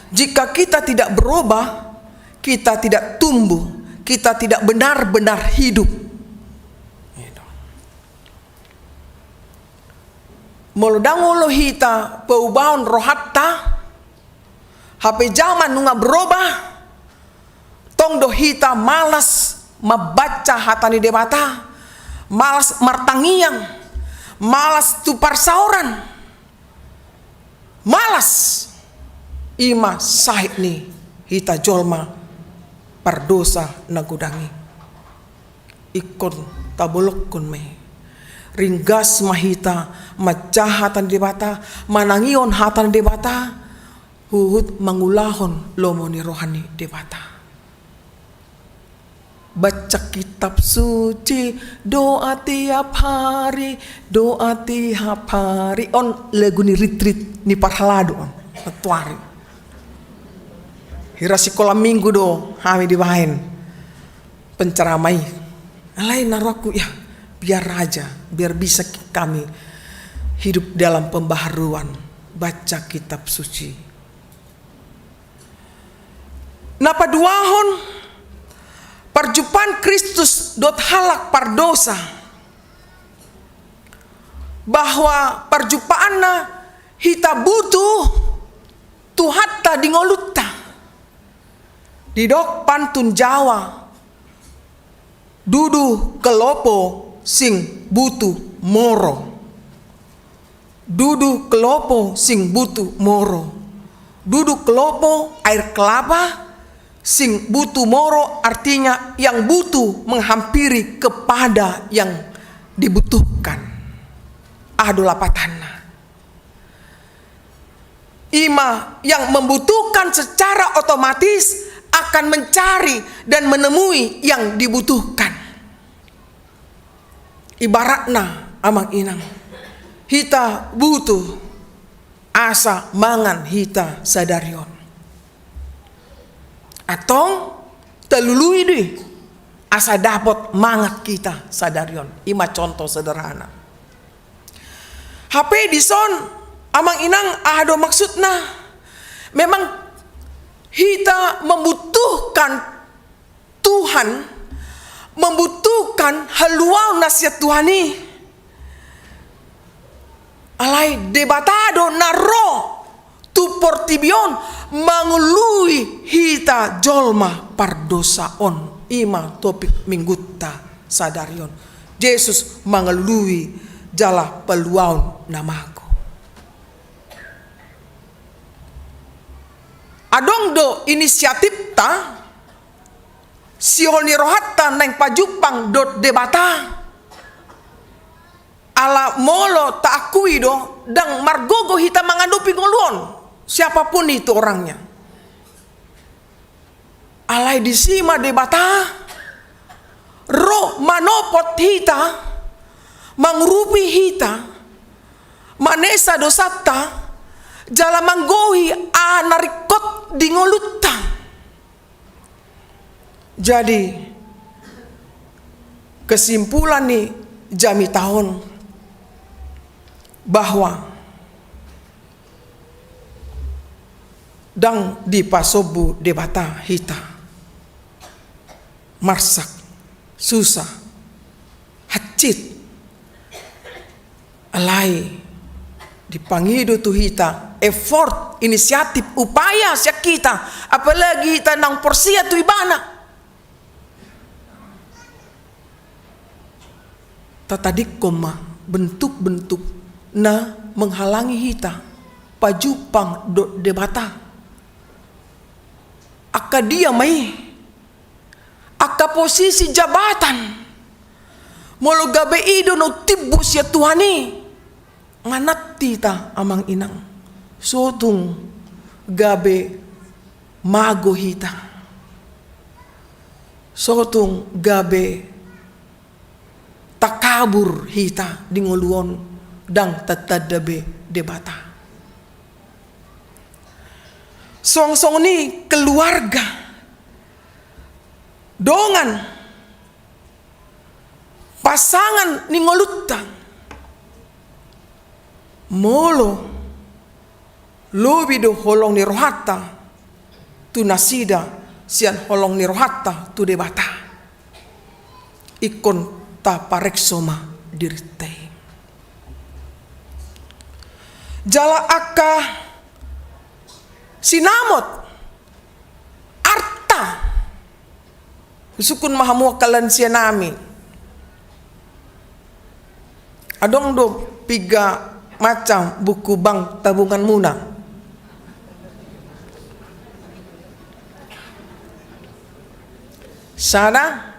Jika kita tidak berubah, kita tidak tumbuh, kita tidak benar-benar hidup. Molodangolo hita peubahon rohatta, HP zaman nunga berubah, tong do hita malas membaca hatani debata, malas martangiang, malas tupar sauran, malas ima sahid ni hita jolma pardosa nagudangi ikon tabulok kun me ringgas mahita majahatan debata manangion hatan debata huhut mangulahon lomoni rohani debata baca kitab suci doa tiap hari on lagu ni retreat ni parhalado on tuari hirasi kolam minggu do kami dibahin penceramai lain naroku ya biar raja biar bisa kami hidup dalam pembaharuan baca kitab suci. Napa duahon perjumpaan Kristus dot halak pardosa bahwa perjumpaanna hita butuh tuhatta dingolutta didok pantun Jawa dudu kelopo sing butuh moro dudu kelopo sing butuh moro dudu kelopo air kelapa sing butuh moro artinya yang butuh menghampiri kepada yang dibutuhkan adolapatanna ima yang membutuhkan secara otomatis akan mencari dan menemui yang dibutuhkan. Ibaratna amang inang hita butuh asa mangan hita sadarion atau telului deh asa dapat mangat kita sadarion. Ima contoh sederhana HP di son amang inang ado maksudna memang hita membutuhkan Tuhan, membutuhkan haluau nasihat Tuhani. Alai debatado naro tu portibion mangului hita jolma pardosaon ima topik minggutta sadarion. Yesus mangelui jala peluaun namaku. Adong do inisiatif ta sihoni rohatta neng pajupang dot debata ala molo tak akui do dang margogo hita mangadupi ngoluon siapapun itu orangnya alai disima debata roh manopot hita mangrupi hita manesa dosata jala manggohi narikot dingolutta. Jadi kesimpulan nih jami tahun bahwa dang di pasobu debata hita marsak susah hacit alai dipangido tu hita effort inisiatif upaya siya kita apalagi hita nang porsia tu ibana tatadik koma bentuk-bentuk na menghalangi hita pajupang do debata aka dia mai aka posisi jabatan molo gabe ido no tibbu siya Tuhani nganat tita amang inang sotung gabe mago hita sotung gabe takabur hita dingoluon dang tatadabe debata. Song-song ni keluarga dongan pasangan ni ngolutang molo lobi do holong ni rohata tu nasida sian holong ni rohata tu debata ikon ta pareksoma dirite jala akka sinamot arta sukun mahamu kalansia nami adong do piga macam buku bank tabungan muna. Sana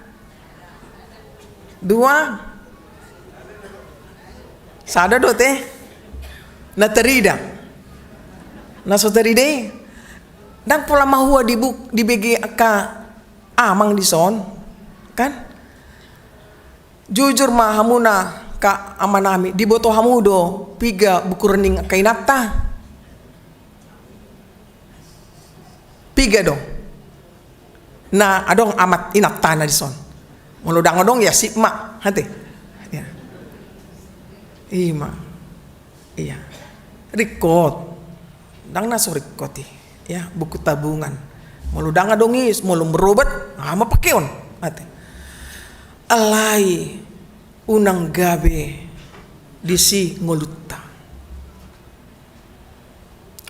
dua sada do teh na terida na so teride dan pola mahua di BG ka amang di son kan jujur mahamuna ka amanami di boto hamudo piga buku rening kainata piga dong na adong amat inata na dison muludang adong ya sipma hati ya ima iya record dang naso record ya buku tabungan muludang adong is mulum berobat mapakeon hati alai unang gabe disi ngolutta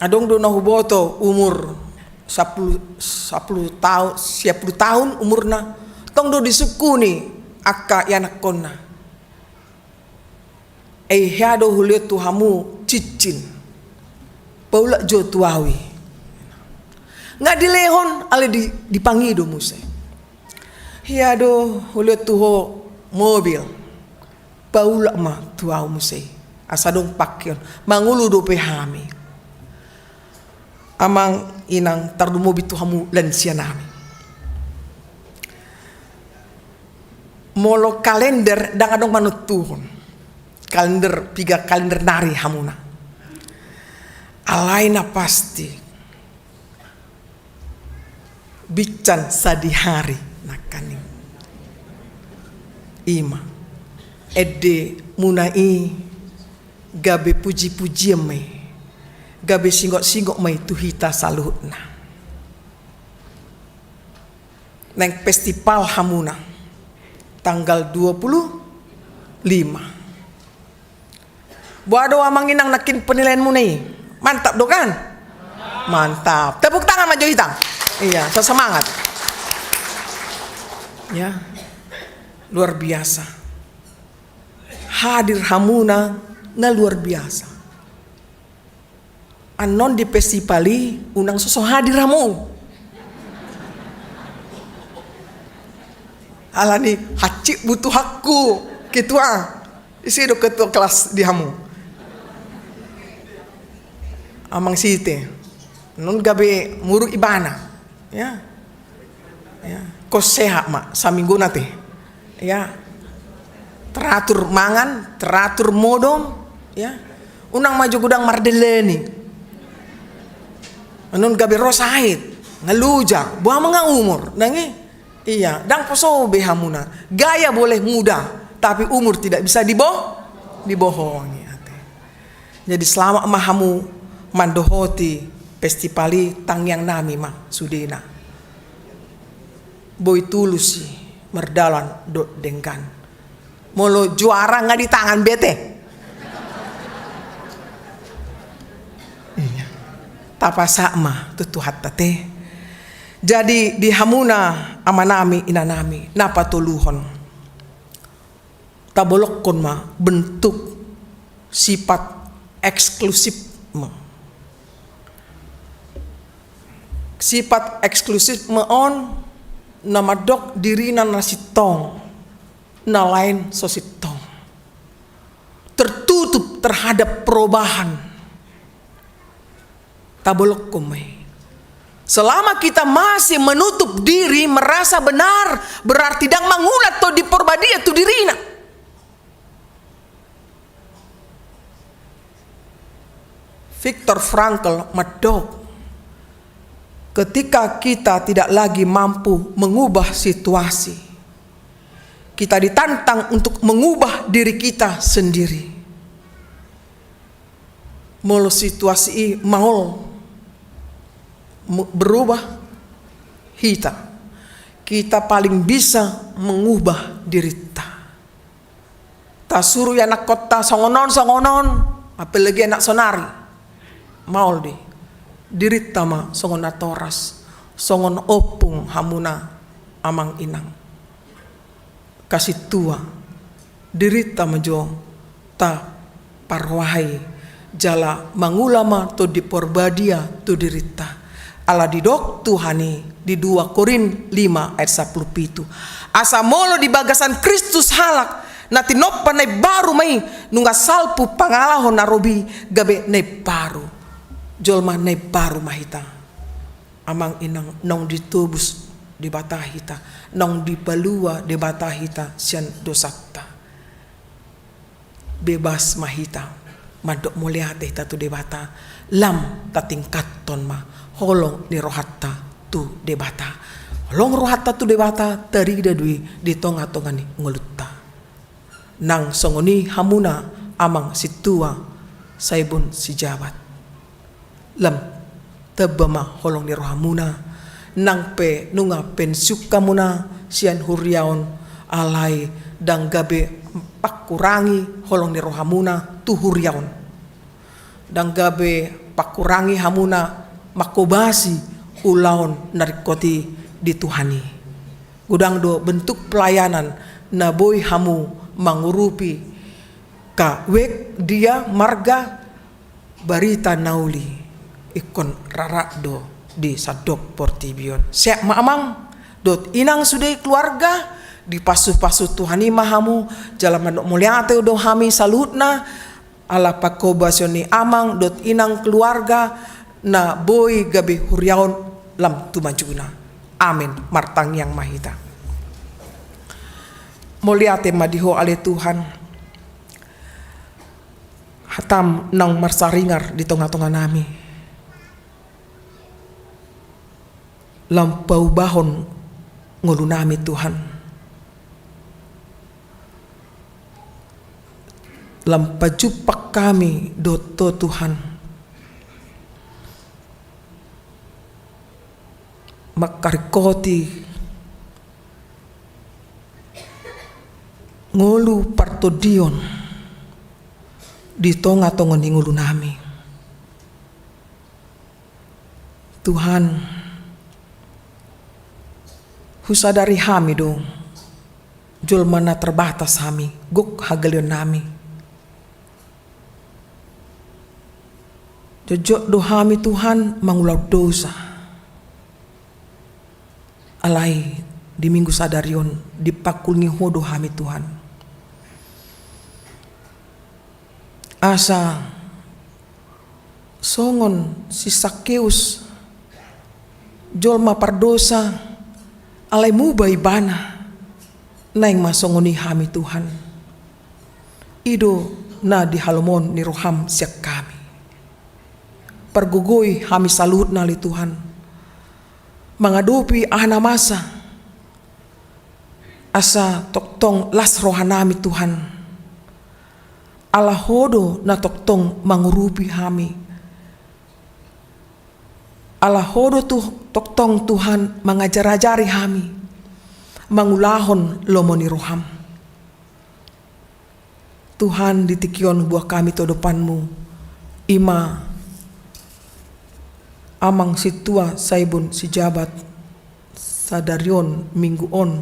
adong do nahuboto umur 10 tahun umurna tong do disukuni akka yanak konna hiado huliat tu hamu cicin paula jo tuawi nggak dilehon ale dipangido muse hiado huliat tu ho mobil paula ma tuau muse asadong pakyon mangulu do pehami amang inang tardumo bitu hamu lansia nami molo kalender dang adong manut tuhon kalender piga kalender nari hamuna alaina pasti bican sadihari nakaning ima ede munai gabe puji-puji mai gabe singgok-singgok mai tuhita saluhna neng festival hamuna tanggal 25 buado amang inang nakin penilaian mu nih mantap do kan mantap tepuk tangan maju hitang iya semangat ya luar biasa hadir hamuna na luar biasa anon di festivali unang sosok hadir hamu alani hacik butuh hakku ketua isi do ketua kelas di hamu amang site non gabe muru ibana ya kos sehat mak saminggu nate ya teratur mangan teratur modom ya unang maju gudang mardeleni anon gabe rosahit ngeluja buah mengang umur nangi iya dang poso behamuna gaya boleh muda tapi umur tidak bisa dibohongi jadi selama mahamu mandohoti festivali tangyang nami mah sudena boy tulusi merdalan dot dengkan molo juara nggak di tangan bete iya tapasa mah tutuhat tate jadi di hamuna amanami inanami napa tuluhon tabolokon mah bentuk sifat eksklusif mah sifat eksklusif meon nama dok dirina nasitong na lain sositong tertutup terhadap perubahan tabolok kumai Selama kita masih menutup diri, merasa benar, berarti dang mangulat to di porbadia tu dirina. Viktor Frankl madok, ketika kita tidak lagi mampu mengubah situasi, kita ditantang untuk mengubah diri kita sendiri. Mulu situasi mau berubah, kita paling bisa mengubah diri ta. Ta suruh anak kota songonon, apalagi anak sonari, mau di diri tama songon atoras, songon opung hamuna amang inang. Kasih tua diri tama jo ta parwahai jala mangulama to di porbadia to dirita. Allah didok Tuhani di 2 Korin 5 ayat 17. Asa molo di bagasan Kristus halak nati noppa nai baru mai nunga salpu pangalahon narobi gabe nai baru. Jolma nai baru mahita. Amang inang nong ditubus di batahita, nong dipalua di batahita sian dosakta. Bebas mahita. Madok mulia hita tu debata lam tatingkat ton ma holong ni rohatta tu debata holong rohatta tu debata tari dadui di tonga-tonga ni ngulutta nang songoni hamuna amang situa saibun si jabat lam tebama holong ni rohamuna nang pe nunga pensuka muna sian huryaon alai dang gabe pakurangi holong ni rohamuna tu huryaon dang gabe pakurangi hamuna makobasi ulaon narikoti di Tuhani gudang do bentuk pelayanan na boy hamu mangurupi ka wek dia marga barita nauli ikon rarak do di sadok portibion siap maamang dot inang sudai keluarga di pasu-pasu Tuhani mahamu jalan manok mulia teu do hami salutna ala pakobasioni amang dot inang keluarga na boy gabe huryaon lam tumajuna. Amin. Martang yang mahita. Muliate madiho ale Tuhan. Hatam nang marsaringar di tengah-tengah nami. Lampau bahon ngulu nami Tuhan. Lampajupak kami doto Tuhan. Makarikoti ngulu partodion di tonga-tonga ni ngulu nami. Tuhan husadari hami dong jul mana terbatas hami guk hagalion nami jojok do hami Tuhan mangulau dosa alai di minggu sadarion dipakulngi hodo hami Tuhan asa songon si Sakeus jolma pardosa alai mubai bana naing masongoni hami Tuhan ido na di halomon ni roham siak kami pergugoi hami salut nali Tuhan mengadupi ahna masa asa toktong las rohanami Tuhan Allah hodo na toktong mangurupi hami Allah hodo tuh toktong Tuhan mengajar-ajari hami mangulahon lomoni roham Tuhan ditikion buah kami to depanmu ima amang situa saibun si jabat sadarion minggu on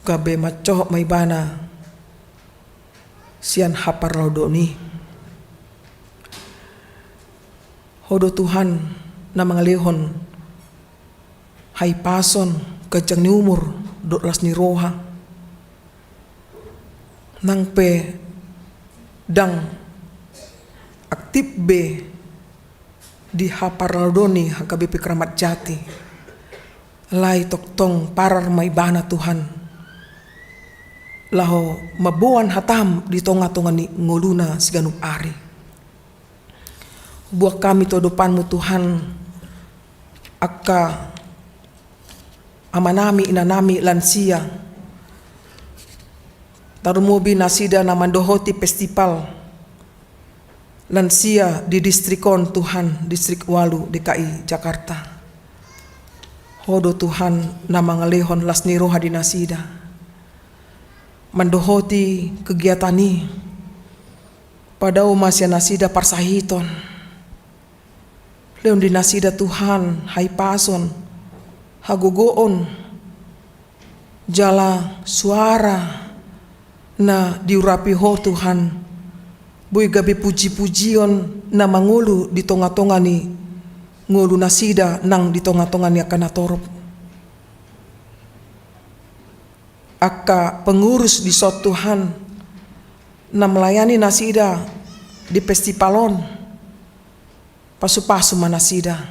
gabe macoh maibana sian hapar laudoni hodo Tuhan na mangalihon hai pason kejang ni umur 12 ni roha nang pe dang aktif be di haparaldoni HKBP Keramat Jati. Lai toktong parar maibana Tuhan. Laho mabuan hatam di tonga-tonga ni ngoluna siganup ari. Buat kami to depanmu Tuhan, akka amanami inanami lansia. Tarumobi nasida na mandohoti festival lansia di distrikon Tuhan, distrik Walu DKI Jakarta. Hodo Tuhan na mangalehon lasniro hadi nasida. Mandohoti kegiatan ini pada umasya nasida parsahiton. Leon di nasida Tuhan hai pason hagogoon jala suara na diurapi ho Tuhan. Boy gabi puji-pujion na mangulu di tonga-tonga ni ngulu nasida nang di tonga-tonga ni akan natorop. Aka pengurus di sot Tuhan na melayani nasida di festivalon pasu-pasu manasida.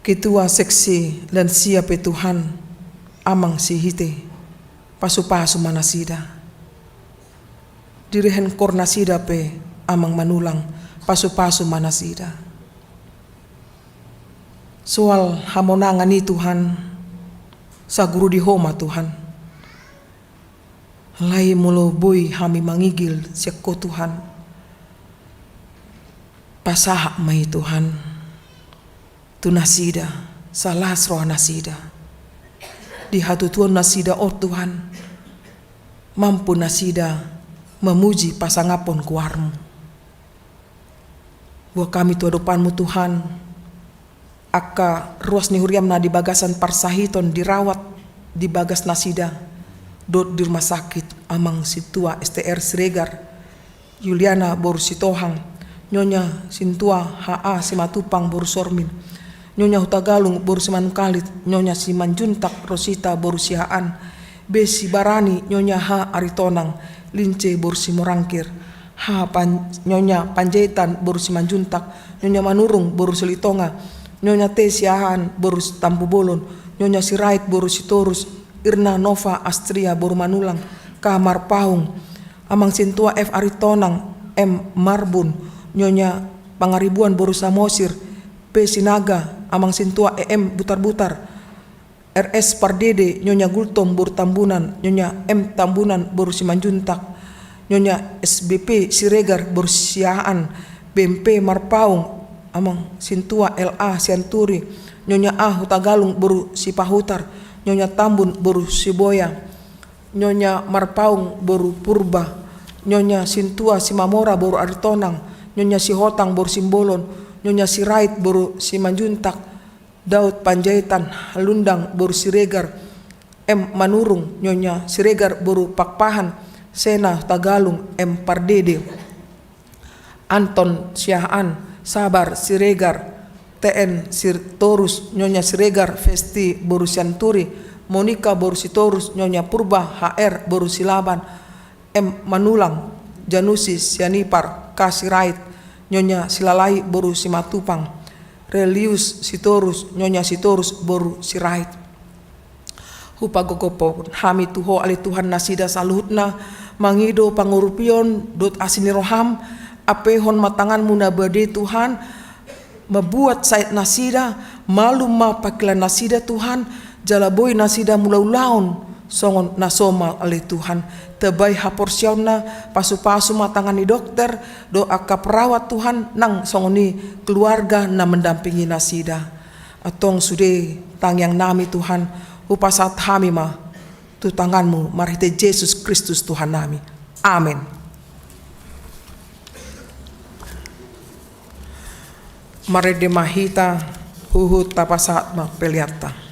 Ketua seksi lansia pe Tuhan amang si hite pasu-pasu manasida. Direhen kornasida pe amang manulang pasu-pasu manasida. Soal hamonangan ni Tuhan sa guru di homa Tuhan. Lai mulo boy hami mangigil siako Tuhan. Pasahak mai Tuhan. Tu nasida salah roh nasida. Di hatutuan nasida oh Tuhan. Mampu nasida memuji pasangapon kuarmu. Buat kami tu depanmu Tuhan. Aka ruas ni huriam na di bagasan parsahiton dirawat di bagas nasida. Dot di rumah sakit amang situa STR Siregar. Yuliana boru sitohang. Nyonya sintua HA simatupang boru sormin. Nyonya hutagalung boru simankalit. Nyonya simanjuntak Rosita boru sihaan. Besi barani nyonya H aritonang. Lince boru simorangkir. Nyonya panjaitan boru simanjuntak. Nyonya manurung boru silitonga. Nyonya T siahan boru tampu bolon. Nyonya Sirait boru sitorus. Irna Nova Astria boru manulang. Kamar Paung. Amang sintua F aritonang. M Marbun. Nyonya Pangaribuan boru Samosir. P Sinaga. Amang sintua EM Butar-Butar. RS Pardede. Nyonya Gultom boru Tambunan. Nyonya M Tambunan boru Simanjuntak. Nyonya SBP Siregar boru Siaan. BMP Marpaung. Amang sintua LA Sianturi. Nyonya A Hutagalung boru Sipahutar. Nyonya Tambun boru Siboya. Nyonya Marpaung boru Purba. Nyonya Sintua Simamora boru Aritonang. Nyonya Sihotang boru Simbolon. Nyonya Sirait boru Simanjuntak. Daud Panjaitan Halundang boru Siregar. M Manurung. Nyonya Siregar boru Pakpahan. Sena Tagalung M Pardede. Anton Siahaan Sabar Siregar. TN Sirtorus. Nyonya Siregar Festi boru Sianturi. Monika boru Sitorus. Nyonya Purba HR boru Silaban. M Manulang Janusi Sianipar K Sirait. Nyonya Silalai boru Simatupang. Relius Sitorus. Nyonya Sitorus boru Sirait. Hupagogopo hami tuho ali Tuhan nasida saluhutna. Mangido pangurupion dot asiniroham. Apehon matangan muna bade Tuhan. Membuat sait nasida. Malu ma pakilan nasida Tuhan. Jalaboy nasida mulaulaun. Songon nasoma oleh Tuhan. Tebai haporsiaw na. Pasu-pasu matangan ni dokter. Doa ka perawat Tuhan. Nang songoni keluarga na mendampingi nasida. Atong sude tangyang nami Tuhan. Upasat hami ma. Tu tanganmu. Marite Yesus Kristus Tuhan nami. Amin. Marede mahita huhut tapasat ma peliata.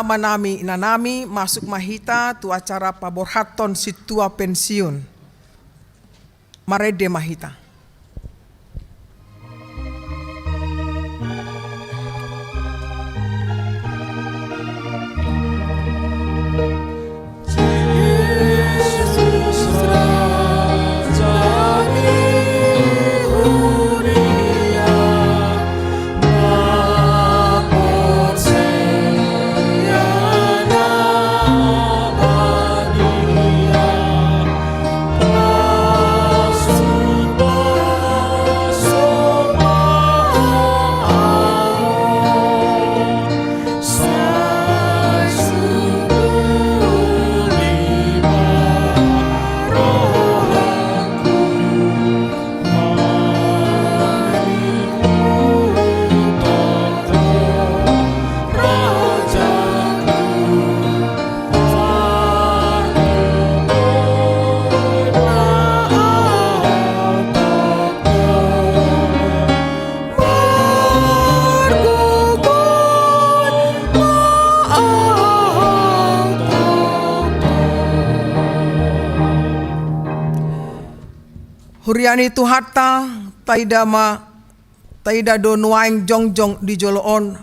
nama nami inanami masuk mahita tu acara paborhaton situa pensiun. Marede mahita. Huriani tu hatta taida do nuaing jongjong di joloon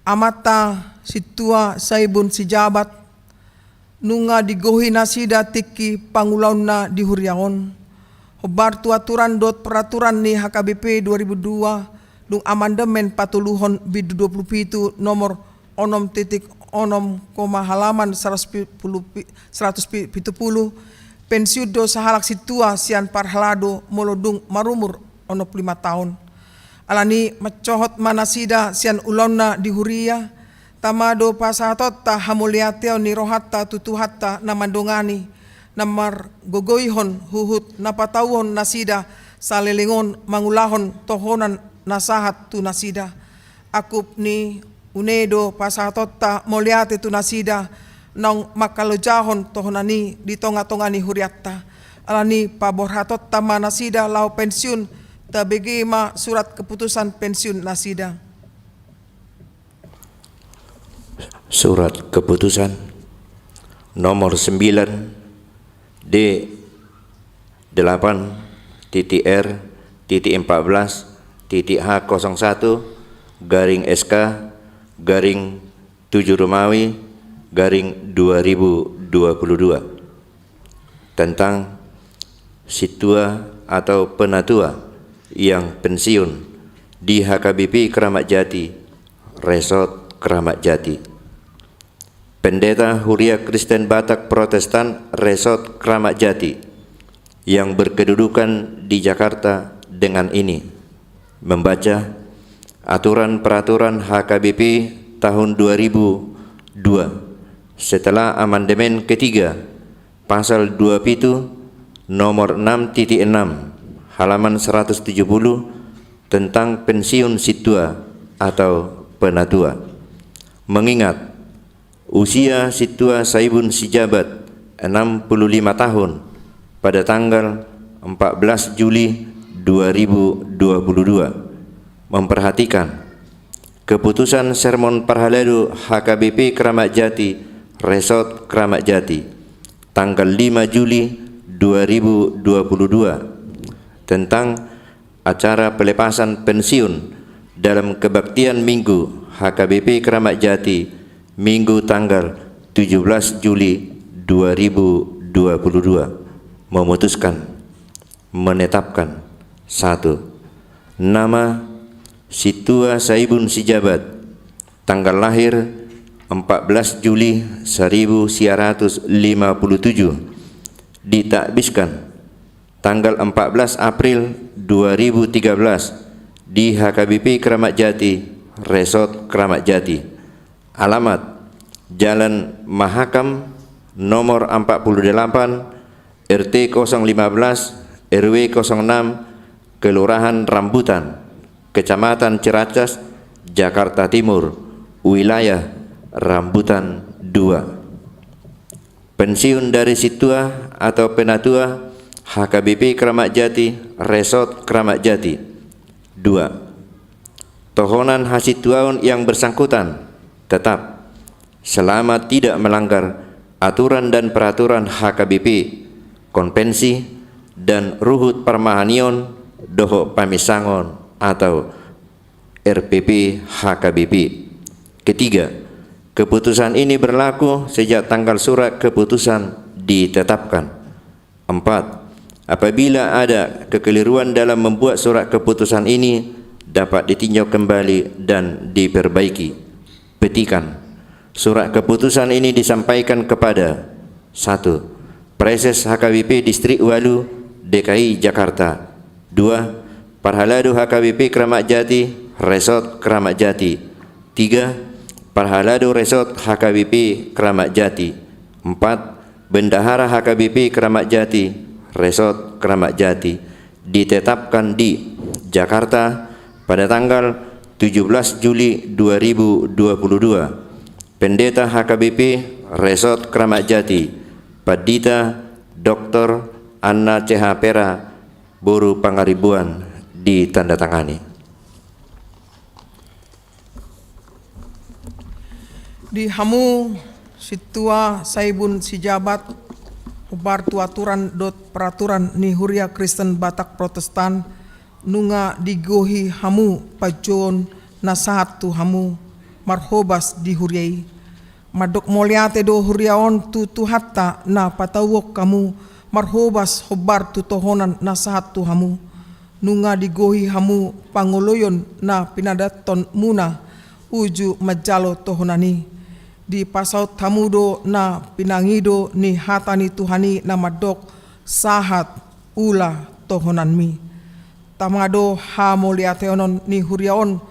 amata situa saibun si jabat nunga digohi nasida tiki pangulauna di huriaon hobar tu aturan dot peraturan ni HKBP 2002 dung amandemen patuluhon bidu 27 nomor 6.6, halaman 170 pensiun do sahalak situa sian parhalado molodung marumur 5 tahun. Alani macohot manasida sian ulonna di huria tamado pasatot ta hamuliateo ni rohatta tutuhatta namandongani namar gogoihon huhut napatauhon nasida salelingon mangulahon tohonan nasahat tu nasida akup ni unedo pasatot ta moliate tu nasida nong makalojahon tohonani di tonga-tongani huriatta alani paborhatot tama nasida lau pensiun tabegi ma surat keputusan pensiun nasida. Surat keputusan nomor 9 D-14.R.1/H01/7 tentang situa atau penatua yang pensiun di HKBP Keramat Jati, Resort Keramat Jati. Pendeta Huria Kristen Batak Protestan Resort Keramat Jati yang berkedudukan di Jakarta dengan ini membaca aturan peraturan HKBP tahun 2002 setelah amandemen ketiga pasal 27 nomor 6.6 halaman 170 tentang pensiun situa atau penatua. Mengingat usia situa saibun sijabat 65 tahun pada tanggal 14 Juli 2022, memperhatikan keputusan Sermon Parhalado HKBP Keramat Jati Resort Keramat Jati tanggal 5 Juli 2022 tentang acara pelepasan pensiun dalam kebaktian Minggu HKBP Keramat Jati Minggu tanggal 17 Juli 2022 memutuskan menetapkan 1. Nama situa saibun sijabat, tanggal lahir 14 Juli 1957, ditakbiskan tanggal 14 April 2013 di HKBP Keramat Jati, Resort Keramat Jati. Alamat Jalan Mahakam nomor 48 RT 015 RW 06 Kelurahan Rambutan, Kecamatan Ciracas, Jakarta Timur, wilayah Rambutan 2. Pensiun dari situa atau penatua HKBP Keramat Jati, Resort Keramat Jati. 2. Tohonan hasituaun yang bersangkutan tetap selama tidak melanggar aturan dan peraturan HKBP, konvensi, dan Ruhut Parmahanion Doho Pamisangon atau RPP HKBP. Ketiga, keputusan ini berlaku sejak tanggal surat keputusan ditetapkan. 4. Apabila ada kekeliruan dalam membuat surat keputusan ini, dapat ditinjau kembali dan diperbaiki. Petikan. Surat keputusan ini disampaikan kepada 1. Preses HKBP Distrik Walu, DKI Jakarta. 2. Parhaladu HKBP Kramat Jati, Resort Kramat Jati. 3. Parhaladu Resort HKBP Kramat Jati. 4. Bendahara HKBP Kramat Jati, Resort Kramat Jati, ditetapkan di Jakarta pada tanggal 17 Juli 2022. Pendeta HKBP Resort Kramat Jati, Padita Dr. Anna CH Pera, Boru Pangaribuan, ditandatangani. Di hamu situa saibun si jabat ubar tu aturan dot peraturan ni Huria Kristen Batak Protestan nunga digohi hamu pajon nasahat tu hamu marhobas di Huriai madok moliate do Huriaon tu hatta na patawok kamu marhobas hobar tu tohonan nasahat tu hamu nunga digohi hamu pangoloyon na pinadaton muna uju majalo tohonani di pasau tamudo na pinangido ni hatani Tuhani na madok sahat ula tohonanmi tamado ha moliateonon ni Huriaon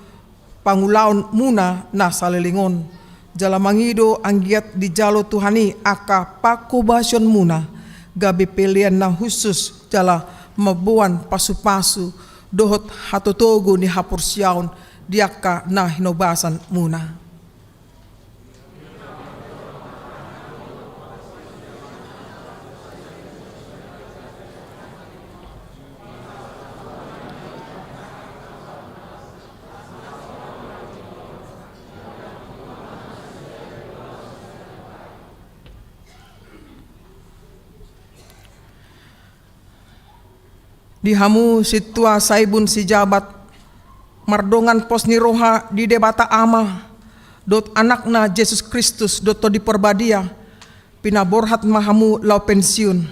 pangulaon muna na salilingon jalamangido anggiat di jalo Tuhani aka pakobasyon muna gabi pilihan na khusus jala mabuan pasu-pasu dohot hatotogo ni hapursiaon diaka na hinobasan muna. Di hamu situa saibun si jabat mardongan pos ni roha di debata ama dot anakna Yesus Kristus dot to di perbadia pinaborhat mahamu lau pensiun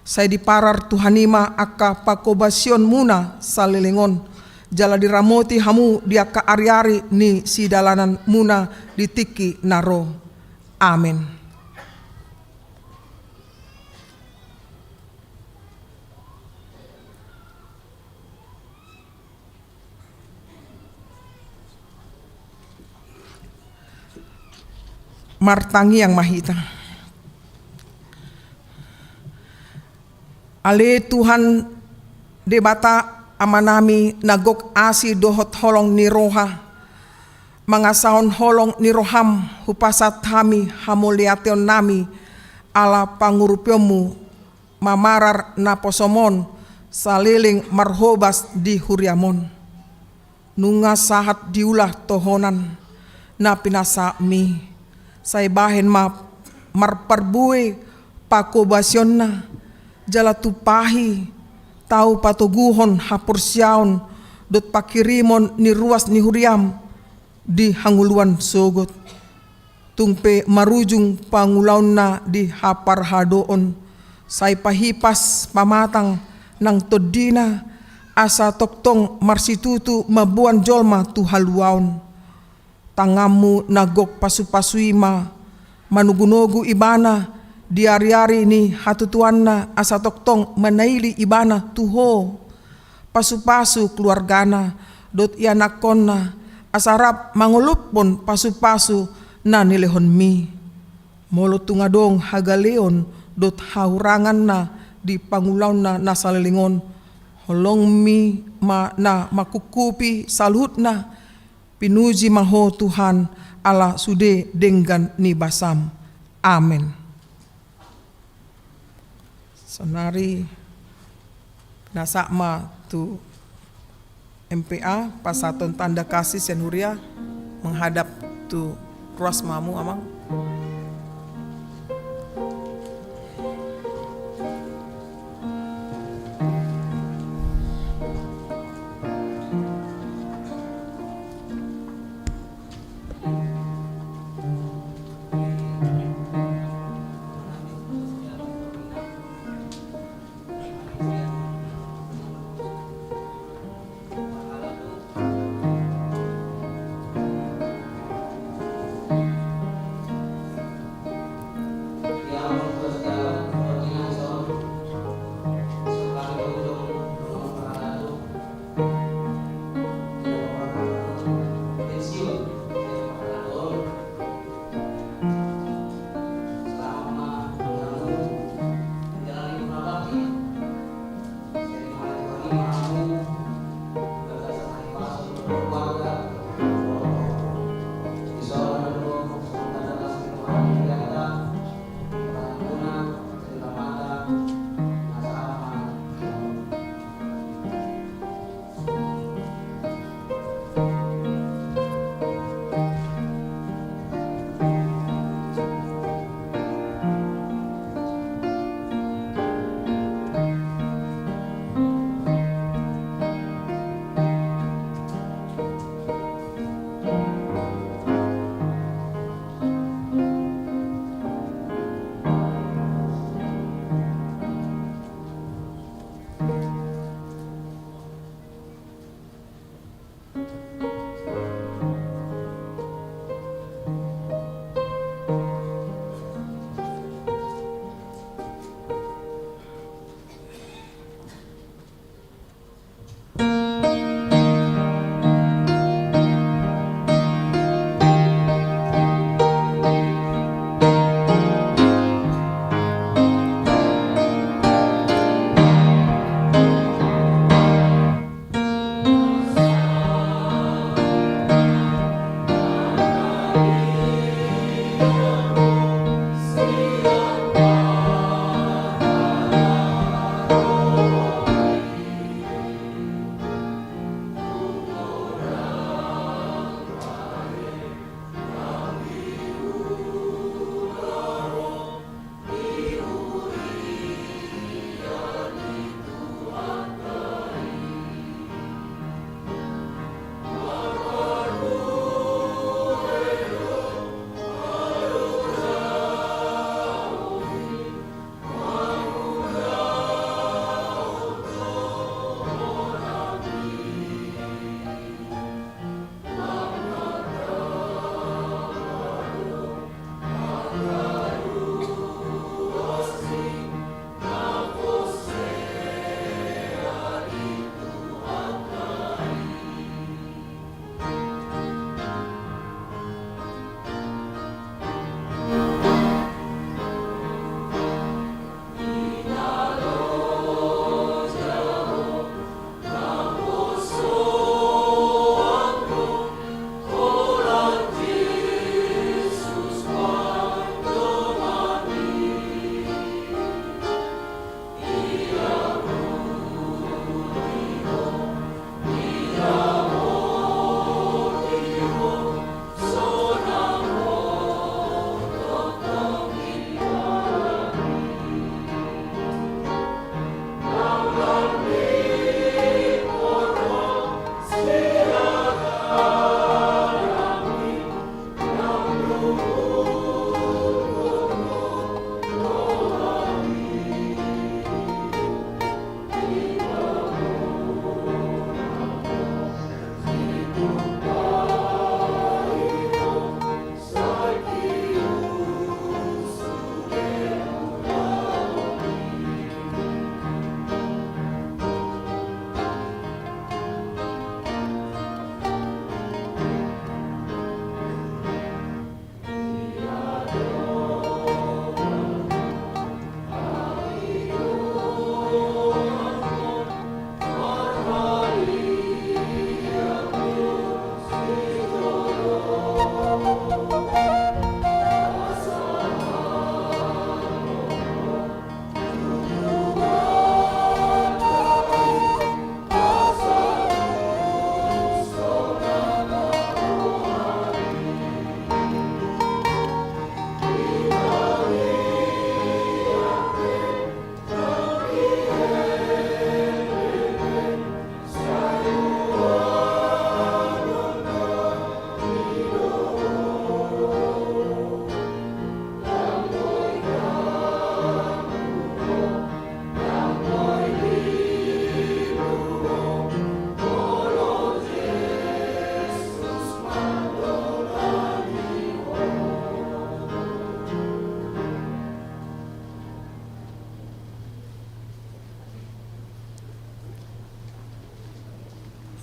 saya diparar Tuhanima aka pakobasyon muna salilingon jala diramoti hamu diaka ari-ari ni si dalanan muna ditiki naro. Amin. Martangi yang mahita. Ale Tuhan debata amanami nagok asi dohot holong ni roha. Mangasahon holong ni roham hupasat hami hamuliation nami ala pangurupyomu mamarar na posomon saliling marhobas di Huriamon. Nunga sahat diulah tohonan na pinasa mi. Saya bahen marparbue pakobasyon na jala tupahi tau patoguhon hapursiaon dot pakirimon ni ruas ni Huriam di hanguluan sogot tungpe marujung pangulaon na di haparhadoon say pahipas pamatang nang todina asa toktong marsitutu mabuan jolma tu haluaon tangamu nagok pasu-pasuima manugunogu ibana diari-ari ni hatutuanna asa toktong manaili ibana tuho pasu-pasu keluargana dot ianakonna asarap mangulupon pasu-pasu na nilehon mi molo tungadong hagaleon dot haurangan na di pangulaw na nasalilingon holong mi na makukupi salut na pinuji maho Tuhan ala sude denggan ni basam. Amin. Sonari nasakma tu MPA pasaton tanda kasih Sen Huria menghadap tu ruas mamu amang.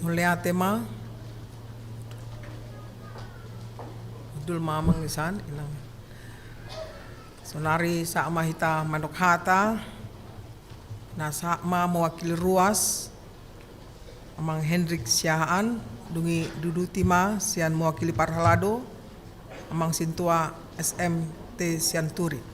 Mulia tema Dul mamang isan ilang sonari sa mahita manukhata nasa mewakili ruas amang Hendrik Siahaan dungi dudutima sian mewakili Parhalado amang sintua SMT Sianturi.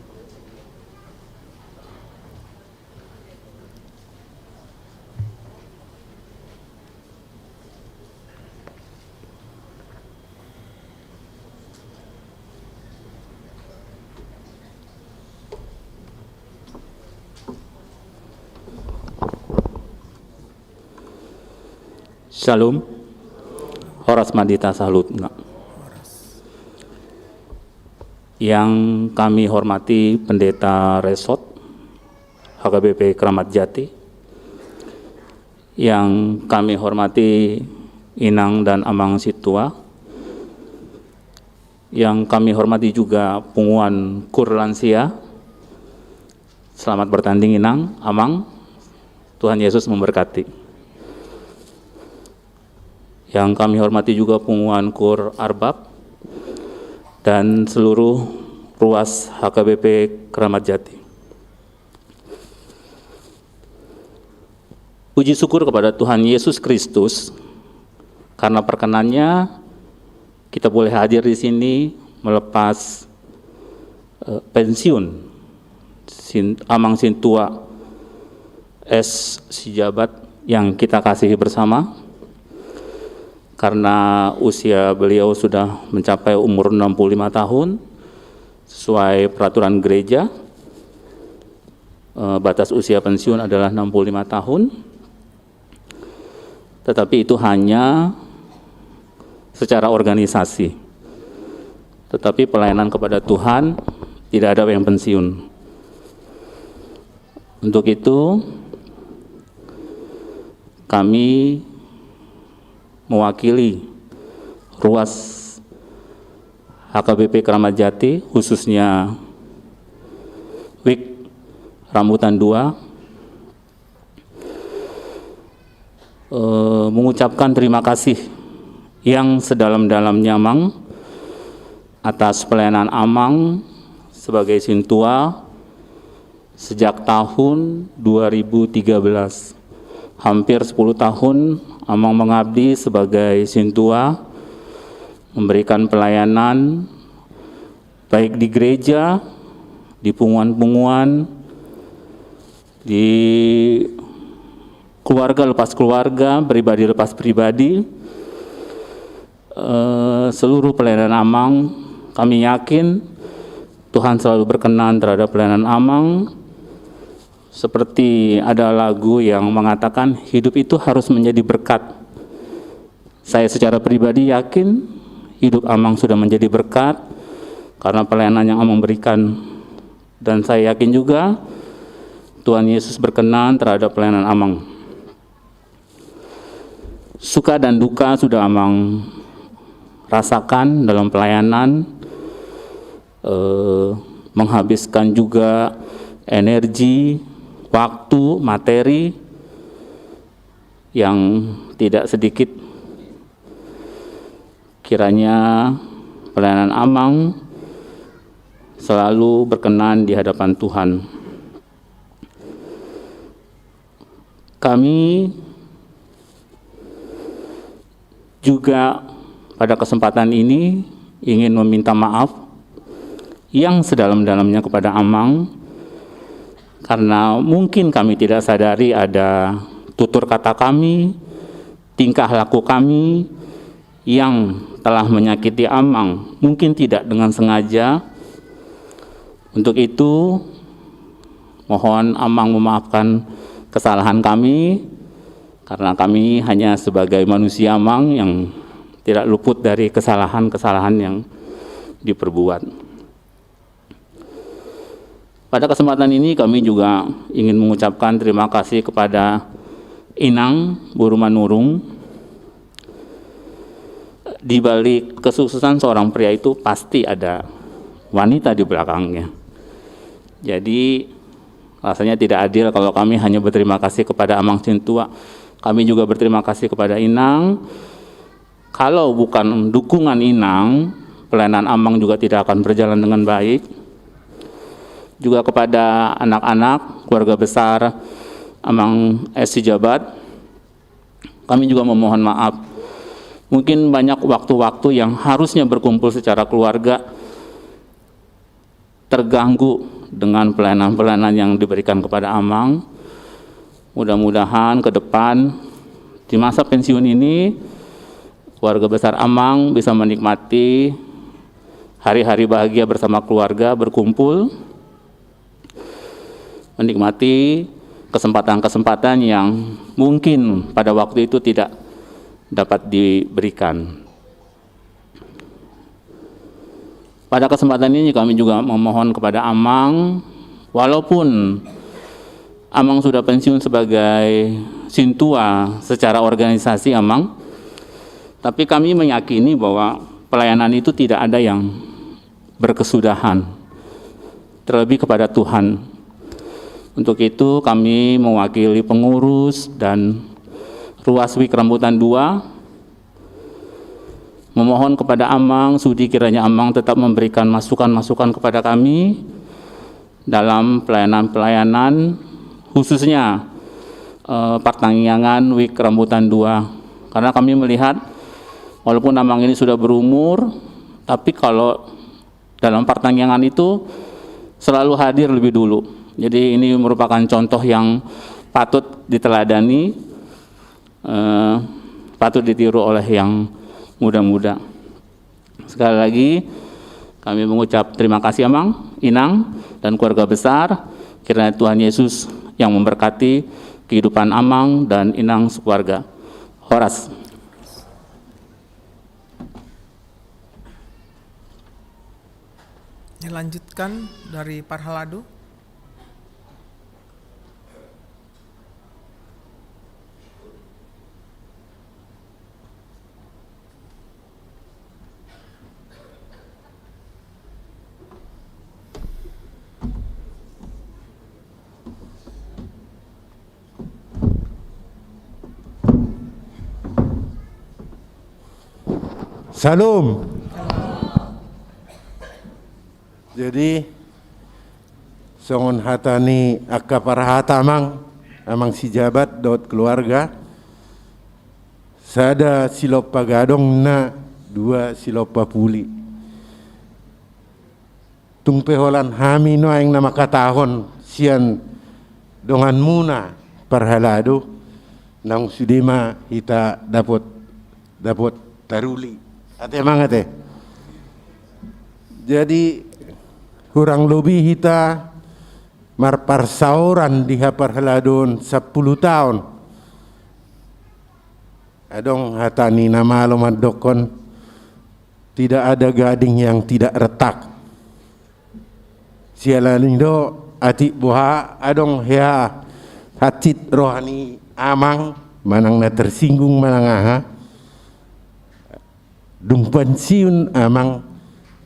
Shalom, Horas Madita Salut. Yang kami hormati Pendeta Resot HKBP Kramat Jati, yang kami hormati Inang dan Amang Situa, yang kami hormati juga Punguan Kur Lansia. Selamat bertanding Inang, Amang, Tuhan Yesus memberkati. Yang kami hormati juga Punguan Kur Arbab dan seluruh ruas HKBP Kramat Jati. Puji syukur kepada Tuhan Yesus Kristus karena perkenannya kita boleh hadir di sini melepas pensiun Amang Sintua S. Sijabat yang kita kasihi bersama. Karena usia beliau sudah mencapai umur 65 tahun, sesuai peraturan gereja, batas usia pensiun adalah 65 tahun, tetapi itu hanya secara organisasi. Tetapi pelayanan kepada Tuhan tidak ada yang pensiun. Untuk itu, kami mewakili ruas HKBP Kramat Jati, khususnya WIK Rambutan 2, mengucapkan terima kasih yang sedalam-dalamnya Amang atas pelayanan Amang sebagai Sintua sejak tahun 2013. Hampir 10 tahun Amang mengabdi sebagai Sintua, memberikan pelayanan baik di gereja, di punguan-punguan, di keluarga lepas keluarga, pribadi lepas pribadi. Seluruh pelayanan Amang, kami yakin Tuhan selalu berkenan terhadap pelayanan Amang. Seperti ada lagu yang mengatakan hidup itu harus menjadi berkat. Saya secara pribadi yakin hidup Amang sudah menjadi berkat karena pelayanan yang Amang berikan. Dan saya yakin juga Tuhan Yesus berkenan terhadap pelayanan Amang. Suka dan duka sudah Amang rasakan dalam pelayanan, menghabiskan juga energi, waktu, materi yang tidak sedikit. Kiranya pelayanan Amang selalu berkenan di hadapan Tuhan. Kami juga pada kesempatan ini ingin meminta maaf yang sedalam-dalamnya kepada Amang, karena mungkin kami tidak sadari ada tutur kata kami, tingkah laku kami yang telah menyakiti Amang, mungkin tidak dengan sengaja. Untuk itu, mohon Amang memaafkan kesalahan kami, karena kami hanya sebagai manusia Amang yang tidak luput dari kesalahan-kesalahan yang diperbuat. Pada kesempatan ini kami juga ingin mengucapkan terima kasih kepada Inang Burumanurung. Di balik kesuksesan seorang pria itu pasti ada wanita di belakangnya. Jadi rasanya tidak adil kalau kami hanya berterima kasih kepada Amang Sintua, Kami juga berterima kasih kepada Inang. Kalau bukan dukungan Inang, pelayanan Amang juga tidak akan berjalan dengan baik. Juga kepada anak-anak, keluarga besar Amang SC Jabat, kami juga memohon maaf. Mungkin banyak waktu-waktu yang harusnya berkumpul secara keluarga terganggu dengan pelayanan-pelayanan yang diberikan kepada Amang. Mudah-mudahan ke depan di masa pensiun ini keluarga besar Amang bisa menikmati hari-hari bahagia bersama keluarga, berkumpul, menikmati kesempatan-kesempatan yang mungkin pada waktu itu tidak dapat diberikan. Pada kesempatan ini kami juga memohon kepada Amang, walaupun Amang sudah pensiun sebagai sintua secara organisasi Amang, tapi kami meyakini bahwa pelayanan itu tidak ada yang berkesudahan, terlebih kepada Tuhan. Untuk itu kami mewakili pengurus dan Ruas Wik Rambutan 2 memohon kepada Amang Sudi kiranya Amang tetap memberikan masukan-masukan kepada kami dalam pelayanan-pelayanan khususnya pertangyangan Wik Rambutan 2, karena kami melihat walaupun Amang ini sudah berumur, tapi kalau dalam pertangyangan itu selalu hadir lebih dulu. Jadi ini merupakan contoh yang patut diteladani, patut ditiru oleh yang muda-muda. Sekali lagi kami mengucap terima kasih Amang, Inang, dan keluarga besar. Kiranya Tuhan Yesus yang memberkati kehidupan Amang dan Inang sekeluarga. Horas. Dilanjutkan dari Parhaladu. Salam. Jadi songon hatani akka parahata amang si jabat dot keluarga sada silopa gadong na dua silopa puli tung peholan hami no yang nama katahon sian dongan muna parhalado nang sudima hita dapat taruli. Ate mangate. Jadi kurang lebih kita marparsauran di Parhaladon 10 tahun. Adong hatani nama lomadokon tidak ada gading yang tidak retak. Sialaning do ati buha adong hea hacit rohani Amang manang na tersinggung manang aha. Dung pensiun Amang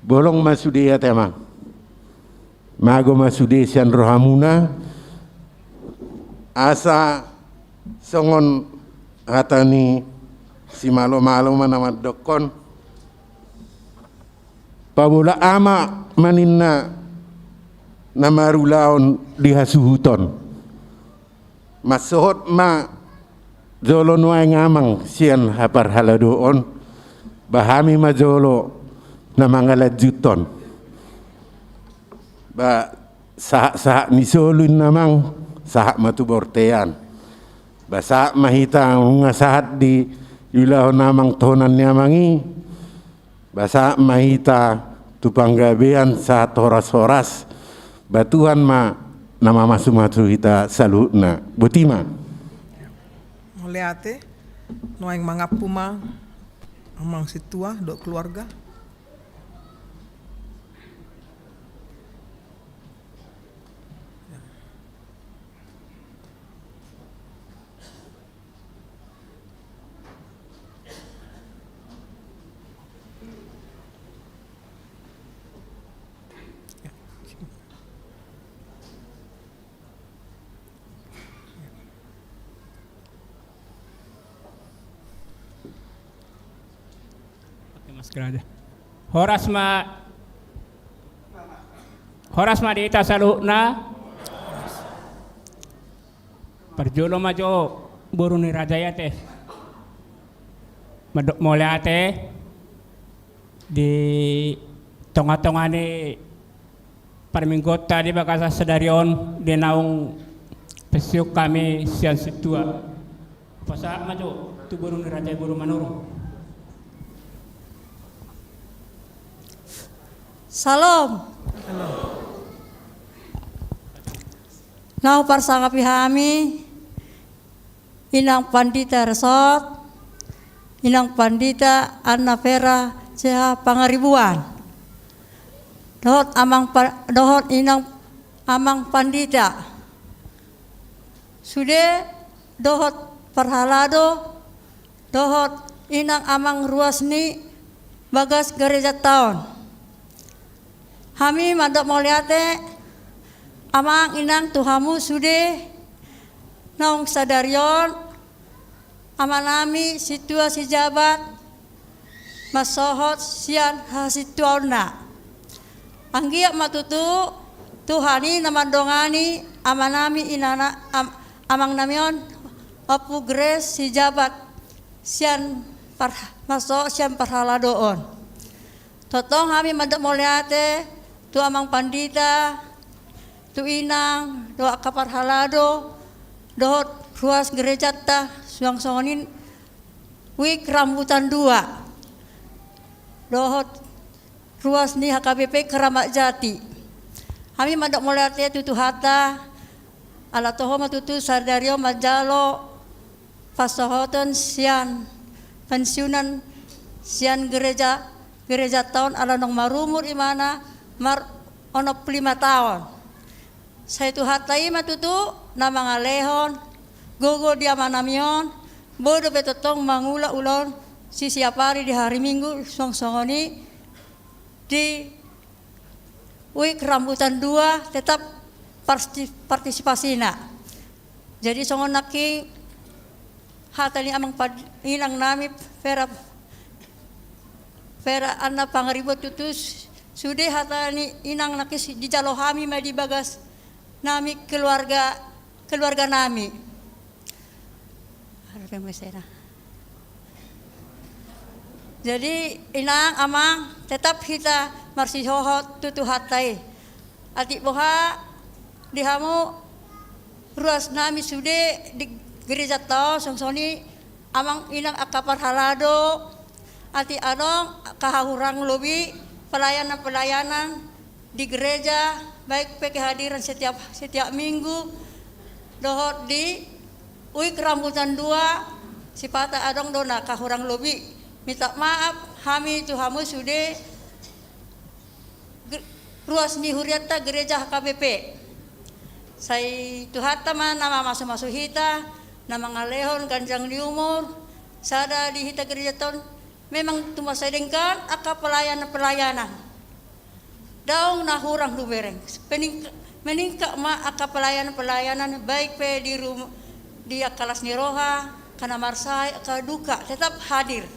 bolong masude ya temang mago masude sian rohamuna asa songon hatani si malo-malo manama dokon pabula ama maninna namarulaon dihasuhuton masohot ma zolon wae ngamang sian Parhaladoon bahami majolo na mga lajuton ba sahak nisolun namang sahak matubortean ba sahak mahita nga sahat di yulaw namang tonan niya mangi ba sahak mahita tupanggabean sa horas-horas ba Tuhan ma namamasumasu kita salutna butima Muliate no yang mga puma Amang situa do keluarga. Horas ma di tasalukna perjulo majo buru ni rajaya teh madok mulai teh di tonga-tonga ni parminggota di bakasa sedarion di naung pesiuk kami sian situa pasa majo tu buru ni rajaya buru manurung. Salam. Nau parsangkapi hami inang pandita resort, inang pandita Anna Vera Ceha Pangaribuan. Dohot inang amang pandita. Sude dohot parhalado, dohot inang amang ruasni bagas gereja tahun. Kami mandok moliate amang inang tuhamu sude naung sadarion amanami situasi jabat masohot sian hasituauna anggia matutu tuhani namandongani amanami inana amang namion apu gres si jabat sian maso sian parhaladoon totong kami mandok moliate tu amang pandita, tu inang, doa kapar halado, dohot ruas gereja ta, suang songonin, wik rambutan 2, dohot ruas ni HKBP Keramat Jati. Kami mandok mulai tutu hata, ala toho matutu sardario majalo, pasohoton sian pensiunan sian gereja tahun ala nong marumur imana. Ono 5 tahun. Saya tu hatai matutu nama ngalehon, gogo dia manamion, bodo betotong mangula ulon si siapari di hari Minggu song-songoni di wik rambutan 2 tetap partisipasina. Jadi songon naki hatani amang ilang nami Vera Anna Pangaribuan tutus sudah hatani inang nakis di jalo kami di bagas nami keluarga nami. Jadi inang amang tetap kita marsihohot tutu hatai. Adik boha dihamu ruas nami sudah di gereja tau songsoni amang inang akapar halado ati adong kahahurang lobi pelayanan di gereja baik kehadiran setiap minggu dohot di uik rambutan 2 sipata adong dona kahurang lobi minta maaf kami tuhamu sudah ruas ni huriata gereja HKBP saya tuhata man nama masuk hita nama ngalehon ganjang di umur sada di hita gereja tahun memang tuma sedengkan aka pelayanan daung nahurang dubereng meningkat ma aka pelayanan baik pe di rumah di akalas niroha kana marsai ka duka tetap hadir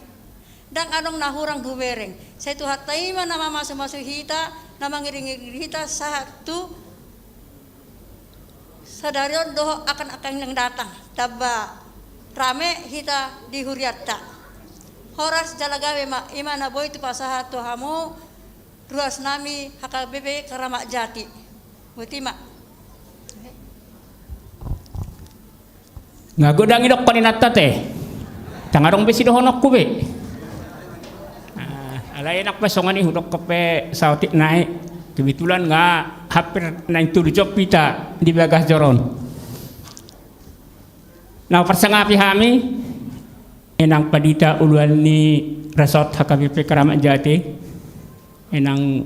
dan anong nahurang dubereng saya tu hatai mana nama masuk hita nama ngiring hita satu sadarion doho akan yang datang tabba rame hita di huriata horas jalagawe ma imana boy tu pasaha tu hamu ruas nami HKBP Keramat Jati butima ngagodang idok paninata teh tangarong besi dohonok kube alay enak pesongan nih udok kepe sautik naik kebetulan nggak hampir naik tuh job kita di bagas joron nah persengapi kami enang padita uluan ni resort HKBP Keramat Jati enang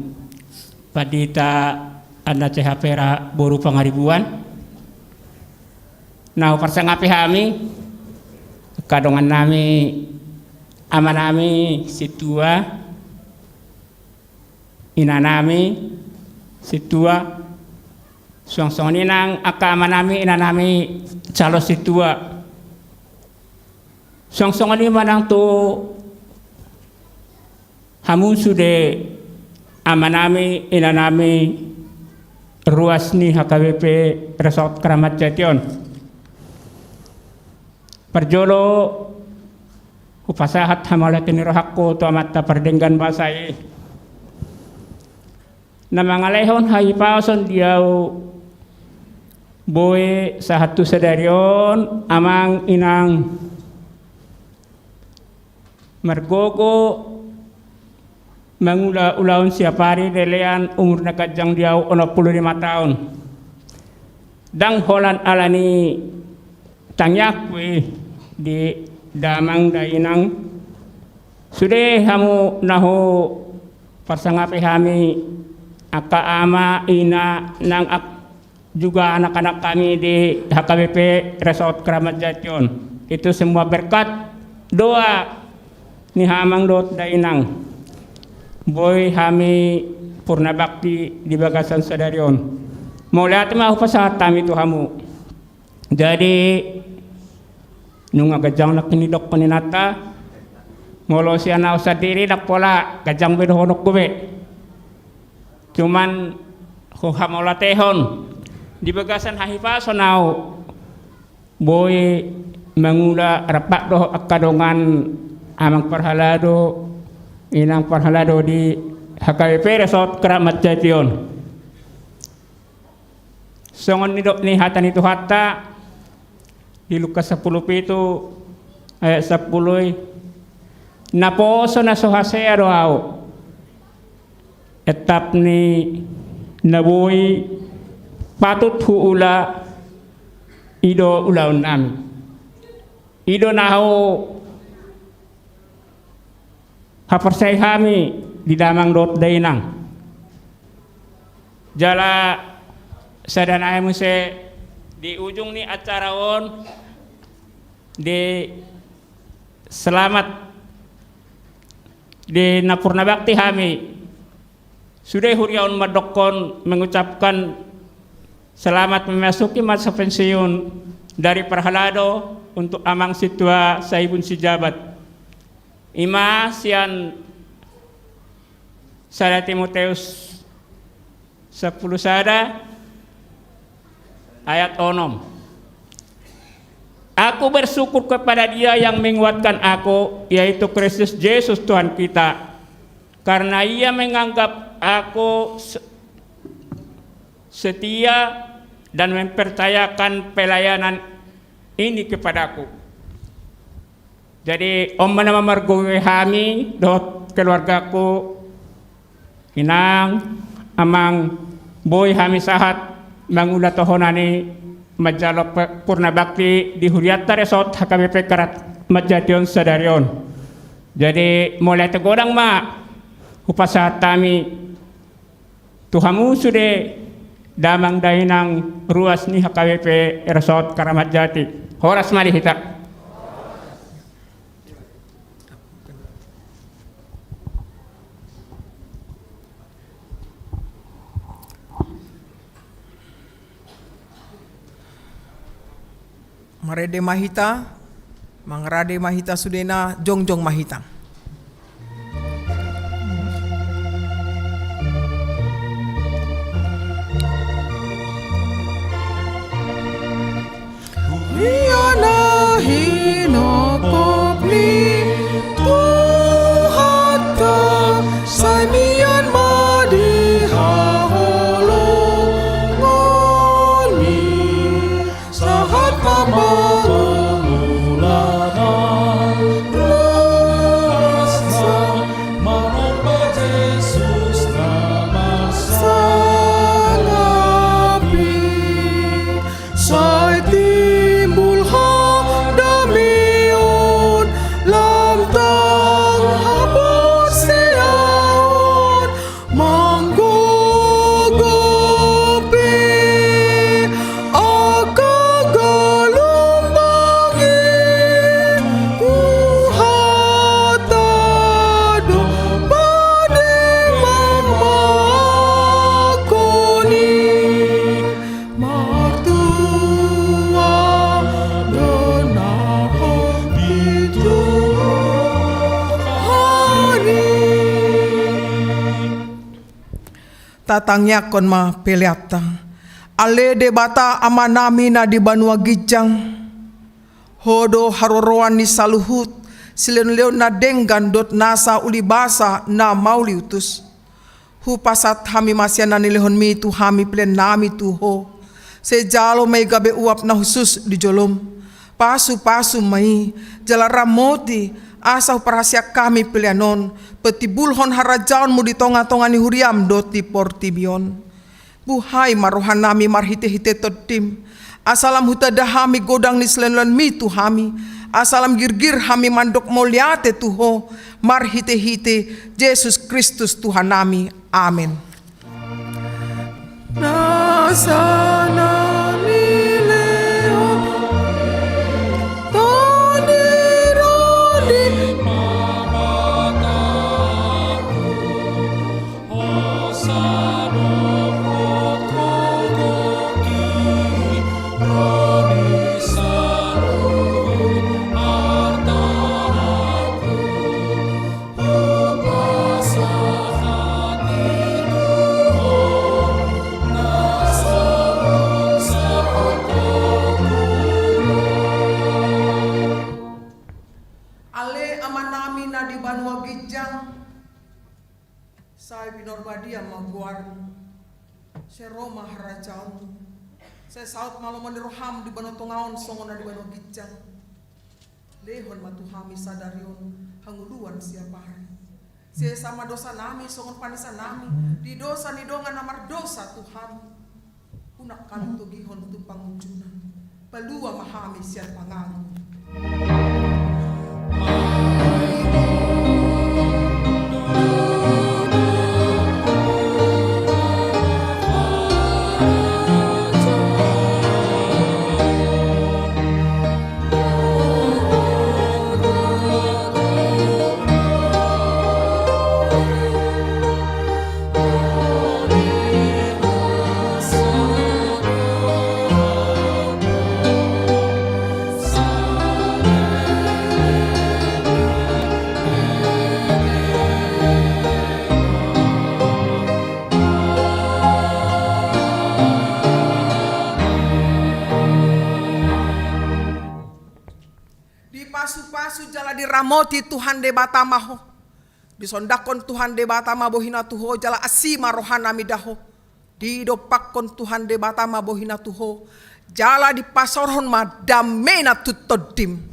padita Anna Ceha Vera Boru Pangaribuan nah persengapi kami kadongan nami ama nami situa ina nami situa suang-suang nang aka ama nami ina nami calo situa song-song ini manang tu hamu sude amanami inanami ruas ni HKBP Resort Keramat Jati. Perjolo upasahat hamalatin rohakko to amatta perdenggan basai na mga lehon hayipason diyaw boy sa hatu sadaryon amang inang margogo mangula-ulaon siya pari delean umur na kadyang diyaw 65 taon dang holan alani tangyakwe di damang dainang sude hamu naho parsangapi hami akaama ina nang juga anak-anak kami di HKBP Resort Keramat Jati. Itu semua berkat doa ni hamang dot dainang boy hami purna bakti di bagasan sadarion mulat mau pasat kami tu hamu jadi nung agajang nak kinidok paninata ngolo siya na sa diri nak pola gajang bedohonok kube cuman huhamola tehon di bagasan hahipa sonau boy mangula rapak doh akadongan amang parhalado inang parhalado di HKBP Resort Keramat Jati. Songon nidok ni hatan itu hatta di Lukas 10 ayat 10 naposo na sohasea doao etap ni naboy patut huula ido ulaun nami ido naho hapersay kami di damang dot dainang jala sadanay mo se di ujung ni acaraon di selamat di Napurna Bakti kami sudah huriaun madokon mengucapkan selamat memasuki masa pensiun dari Perhalado untuk amang situa saibun sijabat ima sian sada Timoteus 10 sada ayat 6. Aku bersyukur kepada Dia yang menguatkan aku, yaitu Kristus Yesus Tuhan kita, karena Ia menganggap aku setia dan mempercayakan pelayanan ini kepadaku. Jadi om nama margowe hami dot keluargaku inang amang boy hami sahat mangulat tohonani Majalo Purna Bakti di Huriata Resort HKBP Keramat Jati sadarion. Jadi mulai tegodang ma upasahat kami tuhamu sude damang dainang ruas ni HKBP Resort Keramat Jati. Horas mari hita. Marede mahita, mangrade mahita sudena, jongjong mahita. Iyana hinapok ni Tuhata samian madihaholo ngoni sahat pamulatan rasa manomba Jesus nama salapi say timbul ha damion tatangnya kon ma peleata. Ale de bata amanami na di Banua Gijang. Hodo haroroan ni saluhut silen na denggan dot nasa ulibasa na mauliutus. Hupasat hami masya na nilihon mi tu hami plen nami tu ho. Sejalo may gabe uap na husus di jolom. Pasu-pasu mai jalara moti asa perhasia kami pilianon. Petibulhon harajaon mu di tonga-tonga ni huriam doti portibion. Buhai marohan nami marhite-hite todim. Asalam hutada hami godang ni selenlan mi tu hami. Asalam girgir hami mandok moliate tuho. Marhite-hite Yesus Kristus Tuhan nami. Amin. Nasana nileon Todirodi Ale amanami na di Banua Gijang. Saya binorbadia magwar. Saya Roma harajaon. Saya saut malaman di roham di Banotongaon songon na di Banua Gijang. Lehon matuhami sadarion hanguluan siapa hari. Saya sama dosa nami songon panisa nami. Di dosa ni dongan namar dosa Tuhan. Unak kanto gihon tu pangujunan. Palua mahami siat pangalu. Pasu-pasu jala diramoti Tuhan de batamaho. Disondakon Tuhan de batama bohina tuho jala asima rohana midaho. Didopakon Tuhan de batama bohina tuho. Jala di pasorhon madamena tutodim.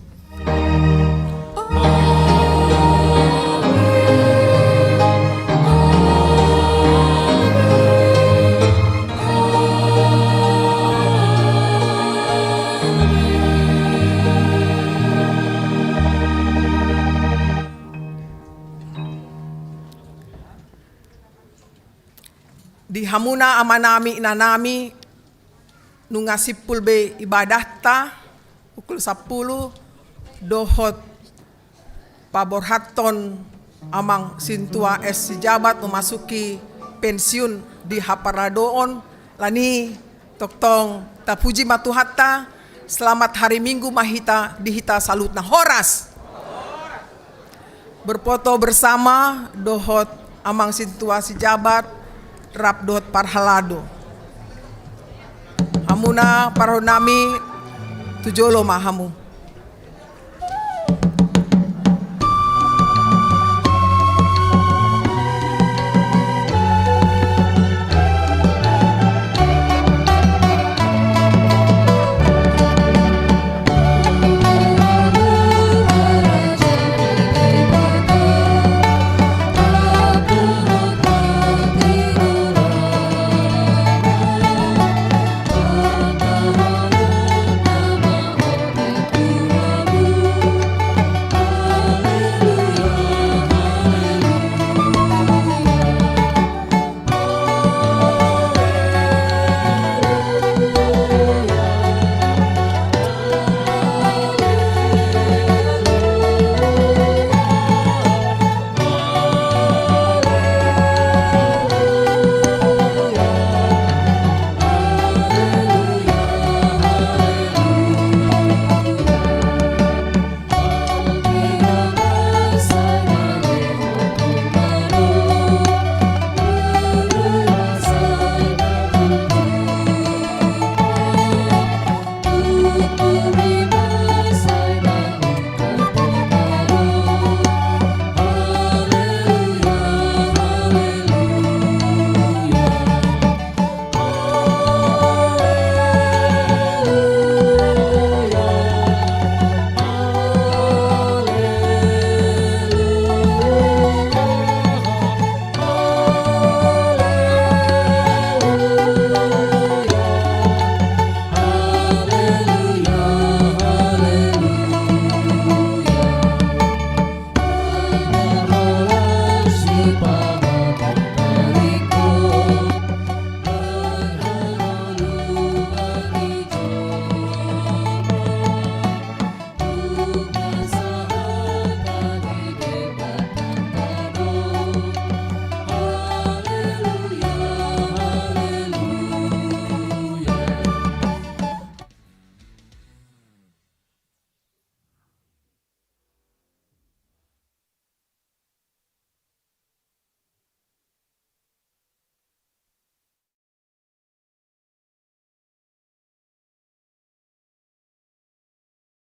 Di hamuna amanami inanami nungasipul be ibadahta pukul 10 dohot paborhaton amang sintua es sijabat memasuki pensiun di Haparadoon lani toktong tapuji matuhatta selamat hari Minggu mahita dihita salutna horas berfoto bersama dohot amang sintua sijabat rap dohot parhalado hamuna paronami tujolo mahamu.